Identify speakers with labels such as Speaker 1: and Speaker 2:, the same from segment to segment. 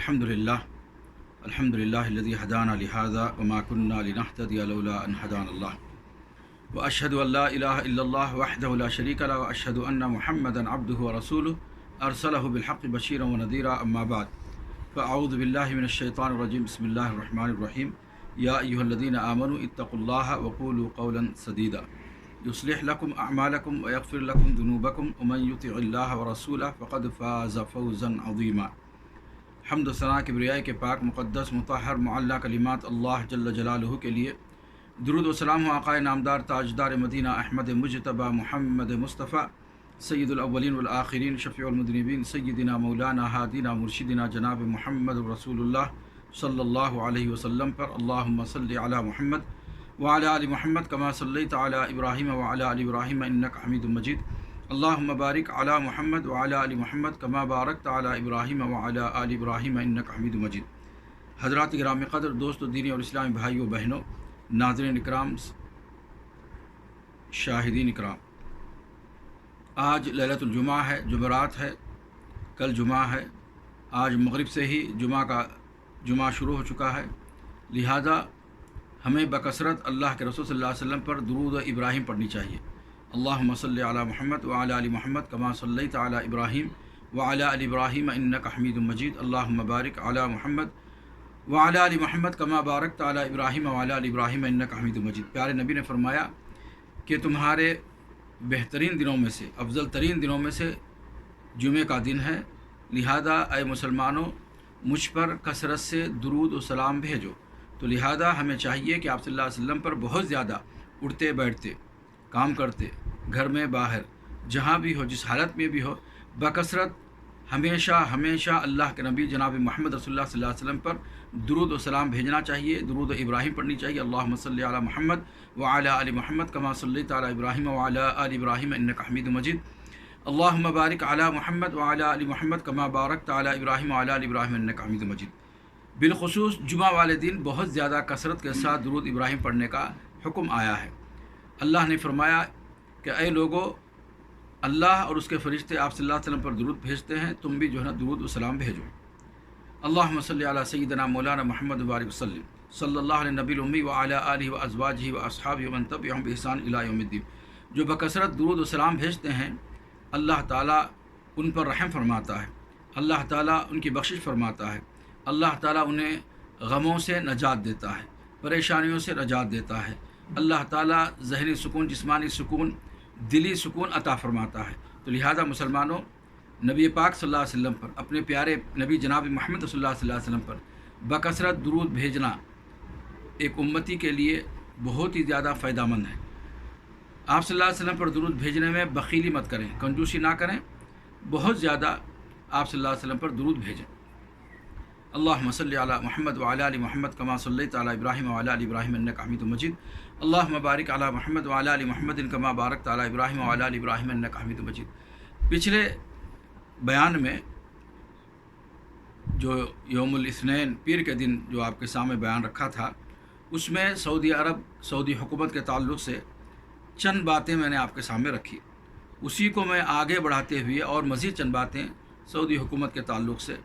Speaker 1: الحمدللہ الذی ہدانا لہذا وما كنا لنہتدی لولا ان ہدانا اللہ واشہد ان لا الہ الا اللہ وحدہ لا شریک لہ واشہد ان محمدا عبدہ ورسولہ ارسلہ بالحق بشیرا ونذیرا اما بعد فاعوذ باللہ من الشیطان الرجیم بسم اللہ الرحمن الرحیم یا ایھا الذین آمنوا اتقوا اللہ وقولوا قولا سدیدا یصلح لکم اعمالکم ویغفر لکم ذنوبکم ومن یطع اللہ ورسولہ فقد فاز فوزا عظیما۔ حمد و ثنا کبریاء کے پاک مقدس مطہر معلی کلمات اللہ جل جلالہ کے لیے، درود و سلام آقائے نامدار تاجدار مدینہ احمد مجتبی محمد مصطفیٰ سید الاولین والآخرین شفیع المذنبین سیدنا مولانا ہادینا مرشدنا جناب محمد رسول اللہ صلی اللہ علیہ وسلم پر اللہم صلی علی محمد وعلی آل محمد کما صلیت علی ابراہیم وعلی آل ابراہیم انک حمید مجید، اللہم بارک علی محمد وعلی آل محمد کما بارکت علی ابراہیم وعلی آل ابراہیم انک حمید مجید۔ حضرات گرامی قدر، دوستو، دینی اور اسلامی بھائیو بہنوں، ناظرین اکرام، شاہدین اکرام، آج لیلۃ الجمعہ ہے، جمعرات ہے، کل جمعہ ہے، آج مغرب سے ہی جمعہ شروع ہو چکا ہے، لہذا ہمیں بکثرت اللہ کے رسول صلی اللہ علیہ وسلم پر درود و ابراہیم پڑھنی چاہیے۔ اللہم صلی علی محمد وعلی آل محمد کما صلیت علی ابراہیم وعلی آل ابراہیم انک حمید مجید، اللہم بارک علی محمد وعلی آل محمد کما بارکت علی ابراہیم وعلی آل ابراہیم انک حمید مجید۔ پیارے نبی نے فرمایا کہ تمہارے بہترین دنوں میں سے، افضل ترین دنوں میں سے جمعے کا دن ہے، لہذا اے مسلمانوں مجھ پر کثرت سے درود و سلام بھیجو۔ تو لہذا ہمیں چاہیے کہ آپ صلی اللہ علیہ وسلم پر بہت زیادہ اٹھتے بیٹھتے، کام کرتے، گھر میں باہر، جہاں بھی ہو، جس حالت میں بھی ہو، بکثرت ہمیشہ اللہ کے نبی جناب محمد رسول اللہ صلی اللہ علیہ وسلم پر درود و سلام بھیجنا چاہیے، درود و ابراہیم پڑھنی چاہیے۔ اللہم صلی علی محمد وعلی آل محمد کما صلیت علی ابراہیم وعلی آل ابراہیم انک حمید مجید، اللہم بارک علی محمد وعلی آل محمد کما بارکت علی ابراہیم وعلی آل ابراہیم انک حمید مجید۔ بالخصوص جمعہ والے دن بہت زیادہ کثرت کے ساتھ درود ابراہیم پڑھنے کا حکم آیا ہے۔ اللہ نے فرمایا کہ اے لوگو، اللہ اور اس کے فرشتے آپ صلی اللہ علیہ وسلم پر درود بھیجتے ہیں، تم بھی جو ہے نا درود و سلام بھیجو۔ اللہم صلی علی سیدنا مولانا محمد وبارک وسلم صلی اللہ علیہ نبی الامی وعلی آلہ وازواجہ واصحابہ ومن تبعہم بإحسان الی یوم الدین۔ جو بکثرت درود و سلام بھیجتے ہیں، اللہ تعالیٰ ان پر رحم فرماتا ہے، اللہ تعالیٰ ان کی بخشش فرماتا ہے، اللہ تعالیٰ انہیں غموں سے نجات دیتا ہے، پریشانیوں سے نجات دیتا ہے، اللہ تعالیٰ ذہنی سکون، جسمانی سکون، دلی سکون عطا فرماتا ہے۔ تو لہذا مسلمانوں، نبی پاک صلی اللہ علیہ وسلم پر، اپنے پیارے نبی جناب محمد صلی اللہ علیہ وسلم پر بکثرت درود بھیجنا ایک امتی کے لیے بہت ہی زیادہ فائدہ مند ہے۔ آپ صلی اللہ علیہ وسلم پر درود بھیجنے میں بخیلی مت کریں، کنجوسی نہ کریں، بہت زیادہ آپ صلی اللہ علیہ وسلم پر درود بھیجیں۔ اللہم صلی علی محمد وعلی آل محمد کما صلیت علی ابراہیم وعلی آل ابراہیم انک حمید مجید، اللہم بارک علی محمد وعلی آل محمد کما بارکت علی ابراہیم وعلی آل ابراہیم انک حمید مجید۔ پچھلے بیان میں جو یوم الاثنین پیر کے دن جو آپ کے سامنے بیان رکھا تھا، اس میں سعودی عرب، سعودی حکومت کے تعلق سے چند باتیں میں نے آپ کے سامنے رکھی، اسی کو میں آگے بڑھاتے ہوئے اور مزید چند باتیں سعودی حکومت کے تعلق سے،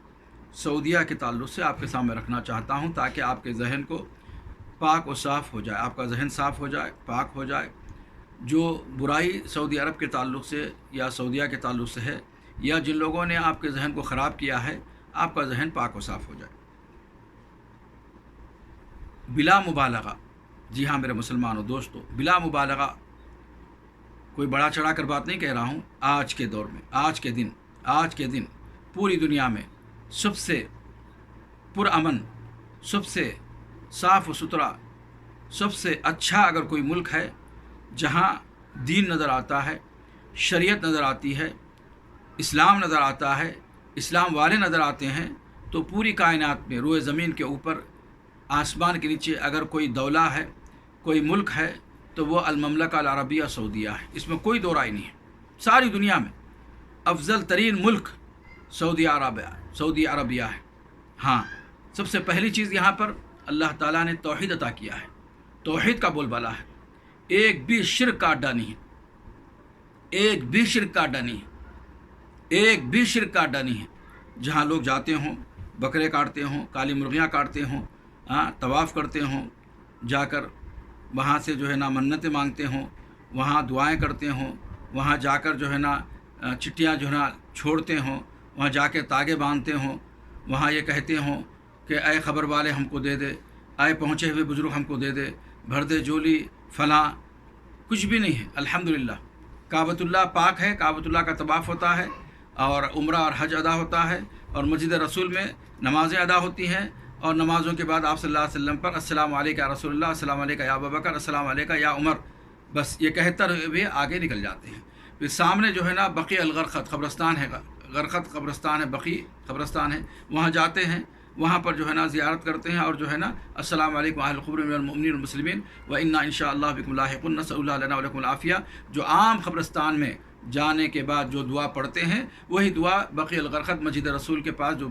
Speaker 1: سعودیہ کے تعلق سے آپ کے سامنے رکھنا چاہتا ہوں، تاکہ آپ کے ذہن کو پاک و صاف ہو جائے، آپ کا ذہن صاف ہو جائے، پاک ہو جائے۔ جو برائی سعودی عرب کے تعلق سے یا سعودیہ کے تعلق سے ہے، یا جن لوگوں نے آپ کے ذہن کو خراب کیا ہے، آپ کا ذہن پاک و صاف ہو جائے بلا مبالغہ۔ جی ہاں میرے مسلمانوں دوستو، بلا مبالغہ، کوئی بڑا چڑھا کر بات نہیں کہہ رہا ہوں۔ آج کے دور میں، آج کے دن پوری دنیا میں سب سے پرامن، سب سے صاف و ستھرا، سب سے اچھا اگر کوئی ملک ہے جہاں دین نظر آتا ہے، شریعت نظر آتی ہے، اسلام نظر آتا ہے، اسلام والے نظر آتے ہیں، تو پوری کائنات میں، روئے زمین کے اوپر، آسمان کے نیچے اگر کوئی دولہ ہے، کوئی ملک ہے، تو وہ المملکہ العربیہ سعودیہ ہے۔ اس میں کوئی دو رائے نہیں ہے۔ ساری دنیا میں افضل ترین ملک سعودی عربیہ ہے۔ ہاں، سب سے پہلی چیز یہاں پر اللہ تعالیٰ نے توحید عطا کیا ہے، توحید کا بول بالا ہے، ایک بھی شرک کا اڈا نہیں ہے، ایک بھی شرک کا اڈا نہیں ہے، ایک بھی شرک کا اڈا نہیں ہے۔ جہاں لوگ جاتے ہوں، बकरे काटते हों, काली मुर्गियाँ काटते हों, तवाफ़ करते हों, जाकर वहाँ से जो है ना मन्नतें मांगते हों, वहाँ दुआएं करते हों, वहाँ जाकर जो है ना चिट्ठियाँ जो है ना छोड़ते हों, वहाँ जाके तागे बांधते हों, वहाँ ये कहते हों कि ऐ ख़बर वाले हमको दे दे, ऐ पहुँचे हुए बुज़ुर्ग हमको दे दे, भर दे जोली फ़लाँ, कुछ भी नहीं है। अल्हम्दुलिल्लाह काबतुल्लाह पाक है, काबतुल्लाह का तवाफ़ होता है और उम्रा और हज अदा होता है और मस्जिद रसूल में नमाज़ें अदा होती हैं और नमाज़ों के बाद आप सल्लल्लाहु अलैहि वसल्लम पर अस्सलामु अलैका या रसूलल्लाह, अस्सलामु अलैका या अबू बकर, अस्सलामु अलैका या उमर, बस ये कहते हुए आगे निकल जाते हैं। फिर सामने जो है ना बक़ी अल-गरक़द क़ब्रस्तान है, गरक़द क़ब्रस्तान है, बक़ी क़ब्रस्तान है, वहाँ जाते हैं, वहाँ पर जो है ना ज़ियारत करते हैं और जो है ना अस्सलामु अलैकुम अहल क़ुब्र मिनल मुमिनीन वल मुस्लिमीन व इन्ना इंशाअल्लाह बिकुम लाहिक़ून नसअलुल्लाह लना व लकुमुल आफ़िया। जो आम क़ब्रस्तान में जाने के बाद जो दुआ पढ़ते हैं वही दुआ बक़ी अल-गरक़द मस्जिद रसूल के पास जो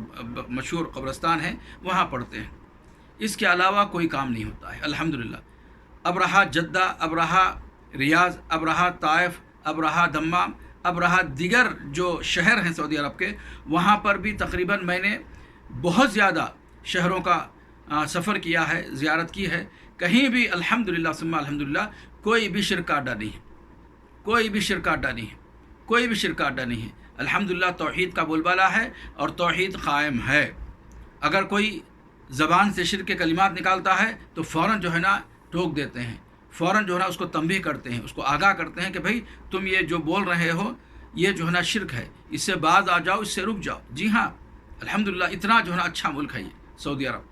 Speaker 1: मशहूर क़ब्रस्तान है वहाँ पढ़ते हैं। इसके अलावा कोई काम नहीं होता है अल्हम्दुलिल्लाह। अब रहा जद्दा, अब रहा रियाज़, अब रहा ताइफ़, अब रहा दम्माम, अब रहा दिगर जो शहर हैं सऊदी अरब के, वहाँ पर भी तकरीबन मैंने बहुत ज़्यादा शहरों का सफ़र किया है, ज़ियारत की है। कहीं भी अल्हम्दुलिल्लाह सुम्मा अल्हम्दुलिल्लाह कोई भी शिरक का अड्डा नहीं है, कोई भी शिरक का अड्डा नहीं है, कोई भी शिरक का अड्डा नहीं है। अल्हम्दुलिल्लाह तौहीद का बोलबाला है और तौहीद कायम है। अगर कोई ज़बान से शिरक के कलिमात निकालता है तो फ़ौरन जो है ना टोक देते हैं, फ़ौरन जो है ना उसको तंबीह करते हैं, उसको आगाह करते हैं कि भाई तुम ये जो बोल रहे हो ये जो है ना शिरक है, इससे बाज़ आ जाओ, इससे रुक जाओ। जी हाँ अल्हम्दुलिल्लाह इतना जो है ना अच्छा मुल्क है ये सऊदी अरब।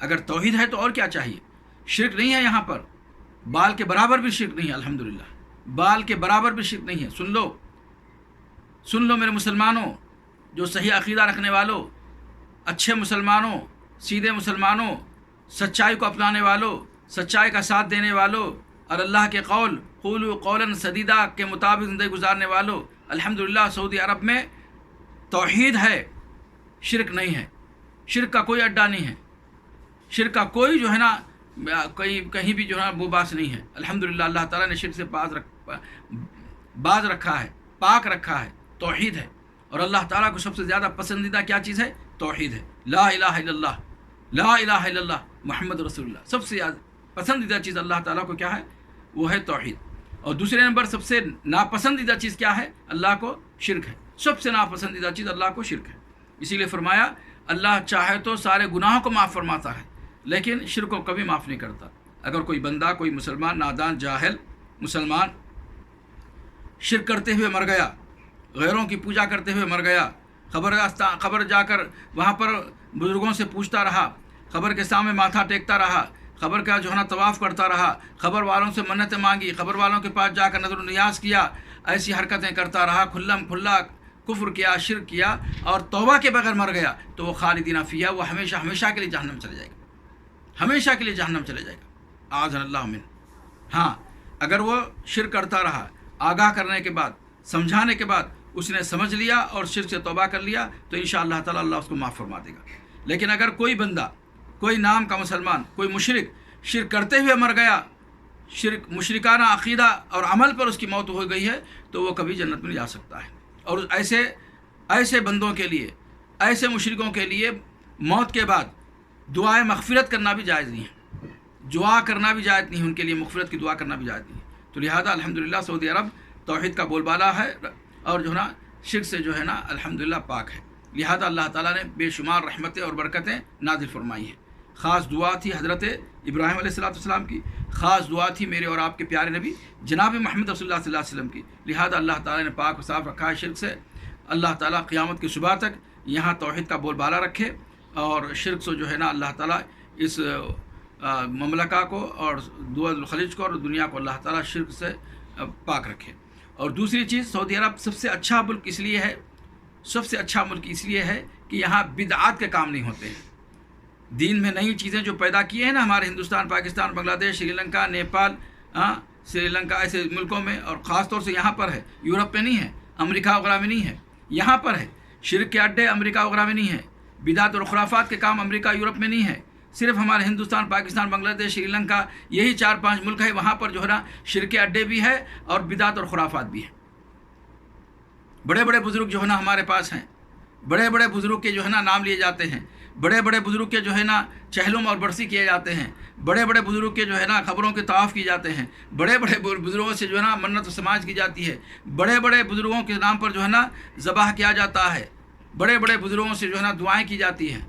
Speaker 1: अगर तौहीद है तो और क्या चाहिए। शिरक नहीं है यहाँ पर, बाल के बराबर भी शिरक नहीं है अल्हम्दुलिल्लाह, बाल के बराबर भी शिरक नहीं है। सुन लो मेरे मुसलमानों, जो सही अक़ीदा रखने वालों, अच्छे मुसलमानों, सीधे मुसलमानों, सच्चाई को अपनाने वालों, सच्चाई का साथ देने वालों और अल्लाह के कौल क़ूलू क़ौलन सदीदा के मुताबिक ज़िंदगी गुजारने वालों, अल्हम्दुलिल्लाह सऊदी अरब में तौहीद है, शिरक नहीं है, शिरक का कोई अड्डा नहीं है, शिरक का कोई जो है ना कहीं भी जो है वो बात नहीं है। अल्हम्दुलिल्लाह अल्लाह ताला ने शिरक से बाज रखा है, पाक रखा है, तौहीद है। और अल्लाह ताला को सबसे ज़्यादा पसंदीदा क्या चीज़ है? तौहीद है। ला इलाहा इल्लल्लाह, ला इलाहा इल्लल्लाह मुहम्मद रसूलुल्लाह। सबसे ज़्यादा पसंदीदा चीज़ अल्लाह ताला को क्या है? वो है तौहीद। और दूसरे नंबर सबसे नापसंदीदा चीज़ क्या है? अल्लाह को शिरक है। सबसे नापसंदीदा चीज़ अल्लाह को शिरक है। इसीलिए फरमाया अल्लाह चाहे तो सारे गुनाहों को माफ़ फरमाता है लेकिन शिरक को कभी माफ़ नहीं करता। अगर कोई बंदा, कोई मुसलमान, नादान जाहिल मुसलमान शिरक करते हुए मर गया, गैरों की पूजा करते हुए मर गया, ख़बर जाकर वहाँ पर बुज़ुर्गों से पूछता रहा, ख़बर के सामने माथा टेकता रहा, ख़बर का जो है ना तवाफ़ करता रहा, ख़बर वालों से मन्नतें मांगी, ख़बर वालों के पास जाकर नज़र नियाज़ किया, ऐसी हरकतें करता रहा, खुल्लम खुल्ला कुफ्र किया, शिरक किया और तौबा के बगैर मर गया तो वो खालिदीना फ़ीहा, वो हमेशा हमेशा के लिए जहन्नम चले जाएगा, हमेशा के लिए जहन्नम चले जाएगा। आज़नल्लाह मिन। हाँ, अगर वो शिरक करता रहा, आगाह करने के बाद, समझाने के बाद उसने समझ लिया और शिरक से तौबा कर लिया तो इंशाअल्लाह ताला अल्लाह उसको माफ़ फरमा देगा। लेकिन अगर कोई बंदा, कोई नाम का मुसलमान, कोई मुशरिक शिरक करते हुए मर गया, शिरक मुशरिकाना अक़ीदा और अमल पर उसकी मौत हो गई है तो वो कभी जन्नत में नहीं जा सकता है। और ऐसे बंदों के लिए, ऐसे मुशरिकों के लिए मौत के बाद दुआएं मग़फ़िरत करना भी जायज़ नहीं है, दुआ करना भी जायज़ नहीं है, उनके लिए मग़फ़िरत की दुआ करना भी जायज़ नहीं है। तो लिहाजा अल्हम्दुलिल्लाह सऊदी अरब तौहीद का बोलबाला है और जो है ना शिरक से जो है ना अल्हम्दुलिल्लाह पाक है। लिहाजा अल्लाह ताला ने बेशुमार रहमतें और बरकतें नाज़िल फरमाई हैं। ख़ास दुआ थी हज़रत इब्राहीम अलैहिस्सलाम की, ख़ास दुआ थी मेरे और आपके प्यारे नबी जनाब मोहम्मद रसूलुल्लाह सल्लल्लाहु अलैहि वसल्लम की। लिहाजा अल्लाह ताला ने पाक साफ़ रखा है शिरक से। अल्लाह ताला क़यामत की सुबह तक यहाँ तौहीद का बोलबाला रखे और शिरक से जो है ना अल्लाह ताला इस ममलका को और दुअल खलीज को और दुनिया को अल्लाह ताला शिरक से पाक रखे। और दूसरी चीज़, सऊदी अरब सबसे अच्छा मुल्क इसलिए है, सबसे अच्छा मुल्क इसलिए है कि यहाँ बिदआत के काम नहीं होते हैं। दीन में नई चीज़ें जो पैदा किए हैं ना हमारे हिंदुस्तान, पाकिस्तान, बांग्लादेश, श्रीलंका, नेपाल, श्रीलंका ऐसे मुल्कों में, और ख़ास तौर से यहाँ पर है, यूरोप में नहीं है, अमेरिका वगैरह में नहीं है, यहाँ पर है। शिरक के अड्डे अमेरिका वगैरह में नहीं है, बिदात और खुराफात के काम अमेरिका यूरोप में नहीं है, सिर्फ हमारे हिंदुस्तान, पाकिस्तान, बांग्लादेश, श्रीलंका, यही 4-5 मुल्क है, वहाँ पर जो है ना शिरक के अड्डे भी है और बिदात और खुराफात भी है। बड़े बड़े बुज़ुर्ग जो है ना हमारे पास हैं, बड़े बड़े बुज़ुर्ग के जो है ना नाम लिए जाते हैं, बड़े बड़े बुज़ुर्ग के जो है ना चहलुम और बरसी किए जाते हैं, बड़े बड़े बुज़ुर्ग के जो है ना खबरों के तवाफ़ किए जाते हैं, बड़े बड़े बुज़ुर्गों से जो है ना मन्नत समाज की जाती है, बड़े बड़े बुज़ुर्गों के नाम पर जो है ना ज़बाह किया जाता है, बड़े बड़े बुज़ुर्गों से जो है ना दुआएँ की जाती हैं।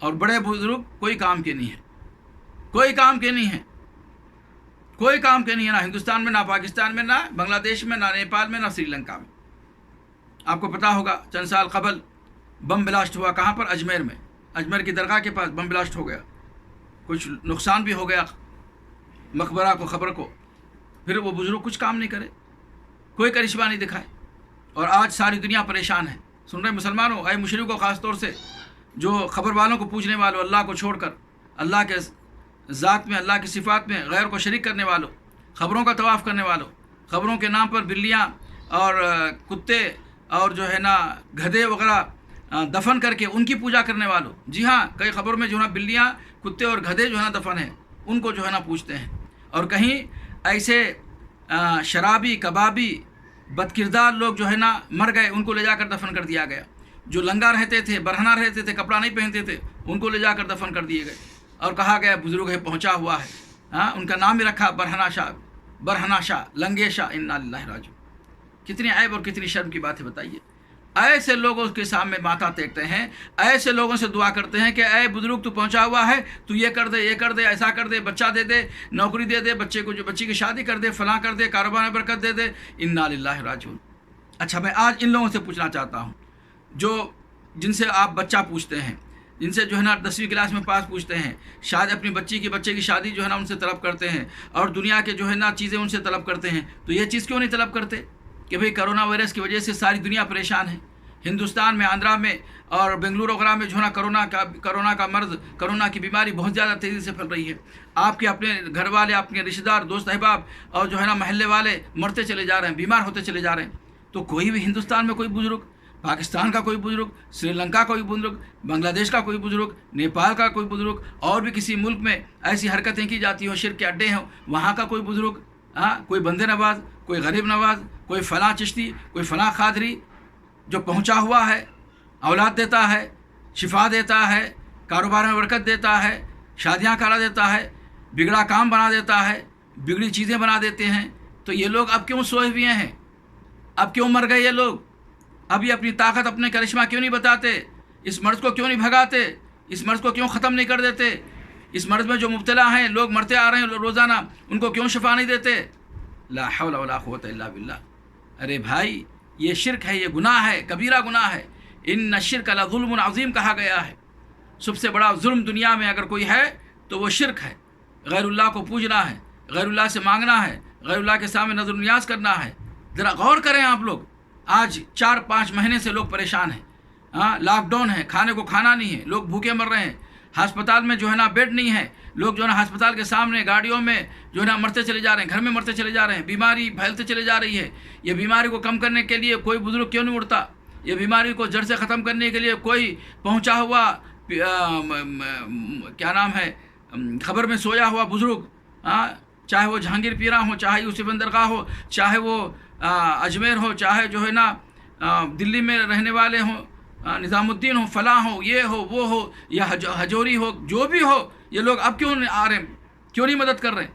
Speaker 1: और बड़े बुज़ुर्ग कोई काम के नहीं है, कोई काम के नहीं है, कोई काम के नहीं है, ना हिंदुस्तान में, ना पाकिस्तान में, ना बांग्लादेश में, ना नेपाल में, ना श्रीलंका में। आपको पता होगा चंद साल कबल बम ब्लास्ट हुआ, कहाँ पर? अजमेर में, अजमेर की दरगाह के पास बम ब्लास्ट हो गया, कुछ नुकसान भी हो गया मकबरा को, खबर को। फिर वो बुज़ुर्ग कुछ काम नहीं करे, कोई करिश्मा नहीं दिखाए, और आज सारी दुनिया परेशान है। सुन रहे मुसलमानों, ऐ मुशरिकों, ख़ास तौर से जो खबर वालों को पूजने वालों, अल्लाह को छोड़कर, अल्लाह के ज़ात में, अल्लाह की सिफ़ात में गैर को शरीक करने वालों, ख़बरों का तवाफ़ करने वालों, ख़बरों के नाम पर बिल्लियाँ और कुत्ते और जो है ना गधे वगैरह दफन करके उनकी पूजा करने वालों। जी हाँ, कई ख़बरों में जो है ना बिल्लियाँ, कुत्ते और गधे जो है ना दफन है, उनको जो है ना पूजते हैं। और कहीं ऐसे शराबी, कबाबी, बदकिरदार लोग जो है ना मर गए, उनको ले जाकर दफन कर दिया गया। जो लंगा रहते थे, बरहना रहते थे, कपड़ा नहीं पहनते थे, उनको ले जाकर दफन कर दिए गए, और कहा गया बुज़ुर्ग है, पहुँचा हुआ है। हाँ, उनका नाम भी रखा बरहना शाह, बरहना शाह, लंगे शाह। इन्ना लिल्लाहि राजिऊन। कितनी ऐब और कितनी शर्म की बात है, बताइए। ऐसे लोगों के सामने माथा टेकते हैं, ऐसे लोगों से दुआ करते हैं कि ऐ बुज़ुर्ग, तू पहुंचा हुआ है, तू ये कर दे, ये कर दे, ऐसा कर दे, बच्चा दे दे, नौकरी दे दे, बच्चे को, जो बच्ची की शादी कर दे, फलां कर दे, कारोबार में बरकत दे दे। इन्ना लिल्लाहि राजिऊन। अच्छा, मैं आज इन लोगों से पूछना चाहता हूँ, जो जिनसे आप बच्चा पूछते हैं, जिनसे जो है ना 10वीं क्लास में पास पूछते हैं, शायद अपनी बच्चे की शादी जो है ना उनसे तलब करते हैं, और दुनिया के जो है ना चीज़ें उनसे तलब करते हैं, तो ये चीज़ क्यों नहीं तलब करते कि भाई कोरोना वायरस की वजह से सारी दुनिया परेशान है। हिंदुस्तान में, आंध्रा में और बेंगलुरु वगैरह में जो है ना कोरोना का मर्ज़, कोरोना की बीमारी बहुत ज़्यादा तेज़ी से फैल रही है। आपके अपने घर वाले, अपने रिश्तेदार, दोस्त अहबाब और जो है ना महल्ले वाले मरते चले जा रहे हैं, बीमार होते चले जा रहे हैं। तो कोई भी हिंदुस्तान में कोई बुज़ुर्ग, पाकिस्तान का कोई बुज़ुर्ग, श्रीलंका का कोई बुज़ुर्ग, बांग्लादेश का कोई बुज़ुर्ग, नेपाल का कोई बुज़ुर्ग, और भी किसी मुल्क में ऐसी हरकतें की जाती हो, शिर्क के अड्डे हों, वहाँ का कोई बुज़ुर्ग, हाँ, कोई बंदे नवाज, कोई गरीब नवाज, कोई फ़लाँ चिश्ती, कोई फ़लाँ खादरी, जो पहुँचा हुआ है, औलाद देता है, शिफा देता है, कारोबार में बरकत देता है, शादियाँ करा देता है, बिगड़ा काम बना देता है, बिगड़ी चीज़ें बना देते हैं। तो ये लोग अब क्यों सोए हुए हैं? अब क्यों मर गए ये लोग? अब ये अपनी ताकत, अपने करिश्मा क्यों नहीं बताते? इस मर्ज़ को क्यों नहीं भगाते? इस मर्ज़ को क्यों ख़त्म नहीं कर देते? इस मर्ज़ में जो मुब्तला हैं, लोग मरते आ रहे हैं रोज़ाना, उनको क्यों शिफा नहीं देते? ला हौला वला कुव्वता इल्ला बिल्लाह। अरे भाई, ये शिरक है, ये गुनाह है, कबीरा गुनाह है। इन्ना शिरक लज़ुल्मुन अज़ीम कहा गया है। सबसे बड़ा जुल्म दुनिया में अगर कोई है तो वो शिरक है। गैरुल्लाह को पूजना है, गैरुल्लाह से मांगना है, गैरुल्लाह के सामने नज़र नियाज़ करना है। ज़रा गौर करें आप लोग, आज 4-5 महीने से लोग परेशान हैं। हाँ, लॉकडाउन है, खाने को खाना नहीं है, लोग भूखे मर रहे हैं, अस्पताल में जो है ना बेड नहीं है, लोग जो है ना अस्पताल के सामने गाड़ियों में जो है ना मरते चले जा रहे हैं, घर में मरते चले जा रहे हैं, बीमारी फैलते चले जा रही है। ये बीमारी को कम करने के लिए कोई बुज़ुर्ग क्यों नहीं उठता? ये बीमारी को जड़ से ख़त्म करने के लिए कोई पहुंचा हुआ क्या नाम है, खबर में सोया हुआ बुज़ुर्ग, चाहे वो जहांगीर पीरा हो, चाहे यूसुफ दरगाह हो, चाहे वो अजमेर हो, चाहे जो है ना दिल्ली में रहने वाले हों, निज़ामुद्दीन हो, फ़लाँ हो, ये हो, वो हो, या हजोरी हो, जो भी हो, ये लोग अब क्यों नहीं आ रहे हैं? क्यों नहीं मदद कर रहे हैं?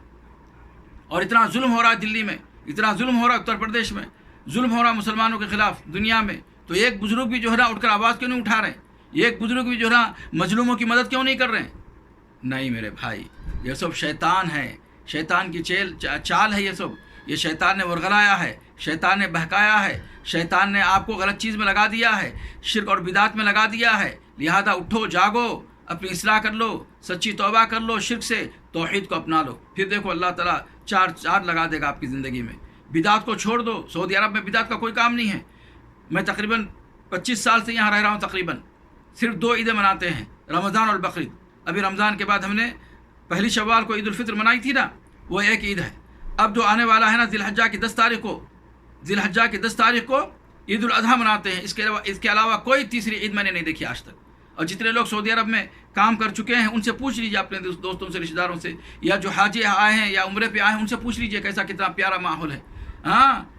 Speaker 1: और इतना जुल्म हो रहा है दिल्ली में, इतना जुल्म हो रहा है उत्तर प्रदेश में, जुल्म हो रहा है मुसलमानों के ख़िलाफ़ दुनिया में, तो एक बुज़ुर्ग भी जो है ना उठकर आवाज़ क्यों नहीं उठा रहे हैं? एक बुज़ुर्ग भी जो है ना मजलूमों की मदद क्यों नहीं कर रहे हैं? नहीं मेरे भाई, ये सब शैतान है, शैतान की चाल है ये सब। ये शैतान ने वरगलाया है, शैतान ने बहकाया है, शैतान ने आपको गलत चीज़ में लगा दिया है, शिर्क और बिदात में लगा दिया है। लिहाजा उठो, जागो, अपनी इस्लाह कर लो, सच्ची तौबा कर लो, शिर्क से तौहीद को अपना लो, फिर देखो अल्लाह ताला चार लगा देगा आपकी ज़िंदगी में। बिदात को छोड़ दो। सऊदी अरब में बिदात का कोई काम नहीं है। मैं तकरीबन 25 साल से यहाँ रह रहा हूँ। तकरीबन सिर्फ 2 ईदें मनाते हैं, रमज़ान और बकरीद। अभी रमज़ान के बाद हमने पहली शव्वाल को ईद उल फित्र मनाई थी ना, वो एक ईद है। अब जो आने वाला है ना ज़िलहज्जा की 10 तारीख को ईद उल अज़हा मनाते हैं। इसके अलावा कोई तीसरी ईद मैंने नहीं देखी आज तक। और जितने लोग सऊदी अरब में काम कर चुके हैं उनसे पूछ लीजिए, अपने दोस्तों से, रिश्तेदारों से, या जो हाजी आए हैं या उम्रे पे आए हैं उनसे पूछ लीजिए कैसा कितना प्यारा माहौल है। हाँ,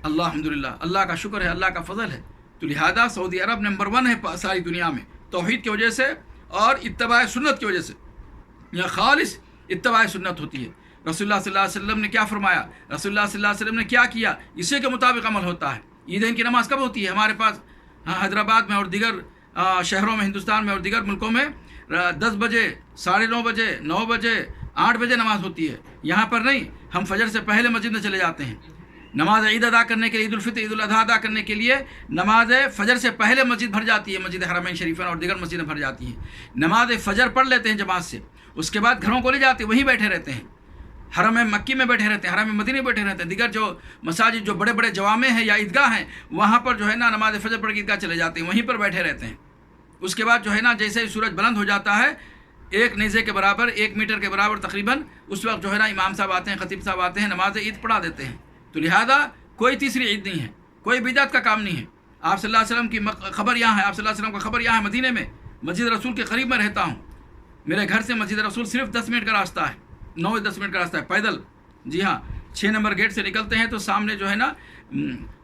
Speaker 1: अल्हम्दुलिल्लाह, अल्लाह का शुक्र है, अल्लाह का फ़ज़ल है। تو لہذا سعودی عرب نمبر 1 ہے ساری دنیا میں توحید کی وجہ سے اور اتباع سنت کی وجہ سے. یہاں خالص اتباع سنت ہوتی ہے. رسول اللہ صلی اللہ علیہ وسلم نے کیا فرمایا، رسول اللہ صلی اللہ علیہ وسلم نے کیا کیا، اسی کے مطابق عمل ہوتا ہے. عیدین کی نماز کب ہوتی ہے ہمارے پاس؟ حیدرآباد میں اور دیگر شہروں میں، ہندوستان میں اور دیگر ملکوں میں 10 بجے، 9:30 بجے، 9 بجے، 8 بجے نماز ہوتی ہے. یہاں پر نہیں، ہم فجر سے پہلے مسجد میں چلے جاتے ہیں. نماز عید ادا کرنے کے لیے، عید الفطر، عید الاضحیٰ ادا کرنے کے لیے نماز فجر سے پہلے مسجد بھر جاتی ہے. مسجد حرمین شریفین اور دیگر مسجدیں بھر جاتی ہیں. نماز فجر پڑھ لیتے ہیں جماعت سے، اس کے بعد گھروں کو لے جاتے ہیں، وہیں بیٹھے رہتے ہیں. حرم مکی میں بیٹھے رہتے ہیں، حرم مدینہ میں بیٹھے رہتے ہیں. دیگر جو مساجد، جو بڑے بڑے جوامع ہیں یا عیدگاہ ہیں، وہاں پر جو ہے نا نماز فجر پڑھ کے عیدگاہ چلے جاتے ہیں، وہیں پر بیٹھے رہتے ہیں. اس کے بعد جو ہے نا جیسے ہی سورج بلند ہو جاتا ہے 1 نیزے کے برابر، 1 میٹر کے برابر تقریباً، اس وقت جو ہے نا امام صاحب آتے ہیں، خطیب صاحب آتے ہیں، نماز عید پڑھا دیتے ہیں. تو لہذا کوئی تیسری عید نہیں ہے، کوئی بدعت کا کام نہیں ہے. آپ صلی اللہ علیہ وسلم کی خبر یہاں ہے، آپ صلی اللہ علیہ وسلم کا خبر یہاں ہے مدینے میں. مسجد رسول کے قریب میں رہتا ہوں. میرے گھر سے مسجد رسول صرف 10 منٹ کا راستہ ہے، 9-10 منٹ کا راستہ ہے پیدل. جی ہاں، 6 نمبر گیٹ سے نکلتے ہیں تو سامنے جو ہے نا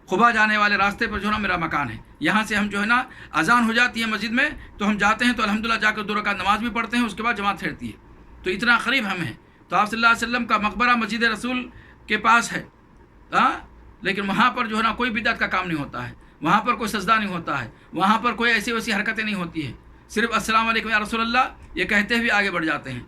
Speaker 1: قباء جانے والے راستے پر جو ہے نا میرا مکان ہے. یہاں سے ہم جو ہے نا اذان ہو جاتی ہے مسجد میں تو ہم جاتے ہیں تو الحمدللہ جا کر 2 رکعت نماز بھی پڑھتے ہیں، اس کے بعد جماعت پھیرتی ہے. تو اتنا قریب ہم ہیں. تو آپ صلی اللہ علیہ وسلم کا مقبرہ مسجد رسول کے پاس ہے، لیکن وہاں پر جو ہے نا کوئی بدعت کا کام نہیں ہوتا ہے، وہاں پر کوئی سجدہ نہیں ہوتا ہے، وہاں پر کوئی ایسی ویسی حرکتیں نہیں ہوتی ہیں. صرف السلام علیکم یا رسول اللہ یہ کہتے ہوئے آگے بڑھ جاتے ہیں.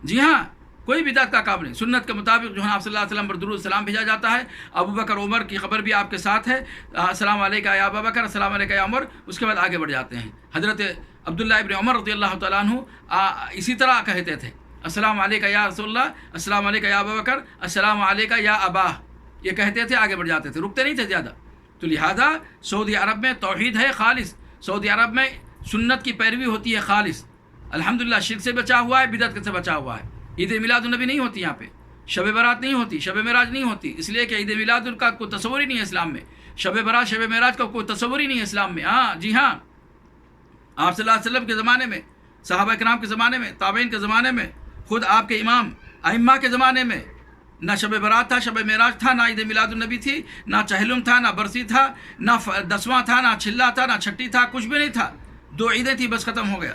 Speaker 1: جی ہاں، کوئی بدعت کا کام نہیں. سنت کے مطابق جو ہے آپ صلی اللہ علیہ وسلم پر درود السلام بھیجا جاتا ہے. ابو بکر عمر کی خبر بھی آپ کے ساتھ ہے، السلام علیکم یا ابو بکر، السلام علیکم یا عمر، اس کے بعد آگے بڑھ جاتے ہیں. حضرت عبداللہ ابن عمر رضی اللہ تعالیٰ عنہ اسی طرح کہتے تھے، السلام علیکم یا رسول اللہ، السلام علیکم یا ابو بکر، السلام علیکم یا ابا، یہ کہتے تھے، آگے بڑھ جاتے تھے، رکتے نہیں تھے زیادہ. تو لہذا سعودی عرب میں توحید ہے خالص، سعودی عرب میں سنت کی پیروی ہوتی ہے خالص. الحمدللہ شرک سے بچا ہوا ہے، بدعت سے بچا ہوا ہے. عید میلاد النبی نہیں ہوتی یہاں پہ، شب برات نہیں ہوتی، شب معراج نہیں ہوتی، اس لیے کہ عید میلاد کا کوئی تصور ہی نہیں ہے اسلام میں. شب برات، شب معراج کا کوئی تصور ہی نہیں ہے اسلام میں. جی ہاں، آپ صلی اللہ علیہ وسلم کے زمانے میں، صحابہ کرام کے زمانے میں، تابعین کے زمانے میں، خود آپ کے امام ائمہ کے زمانے میں نہ شب برات تھا، شب معراج تھا، نہ عید میلاد النبی تھی، نہ چہلم تھا، نہ برسی تھا، نہ 10واں تھا، نہ چھلا تھا، نہ چھٹی تھا، کچھ بھی نہیں تھا. 2 عیدیں تھیں، بس ختم ہو گیا،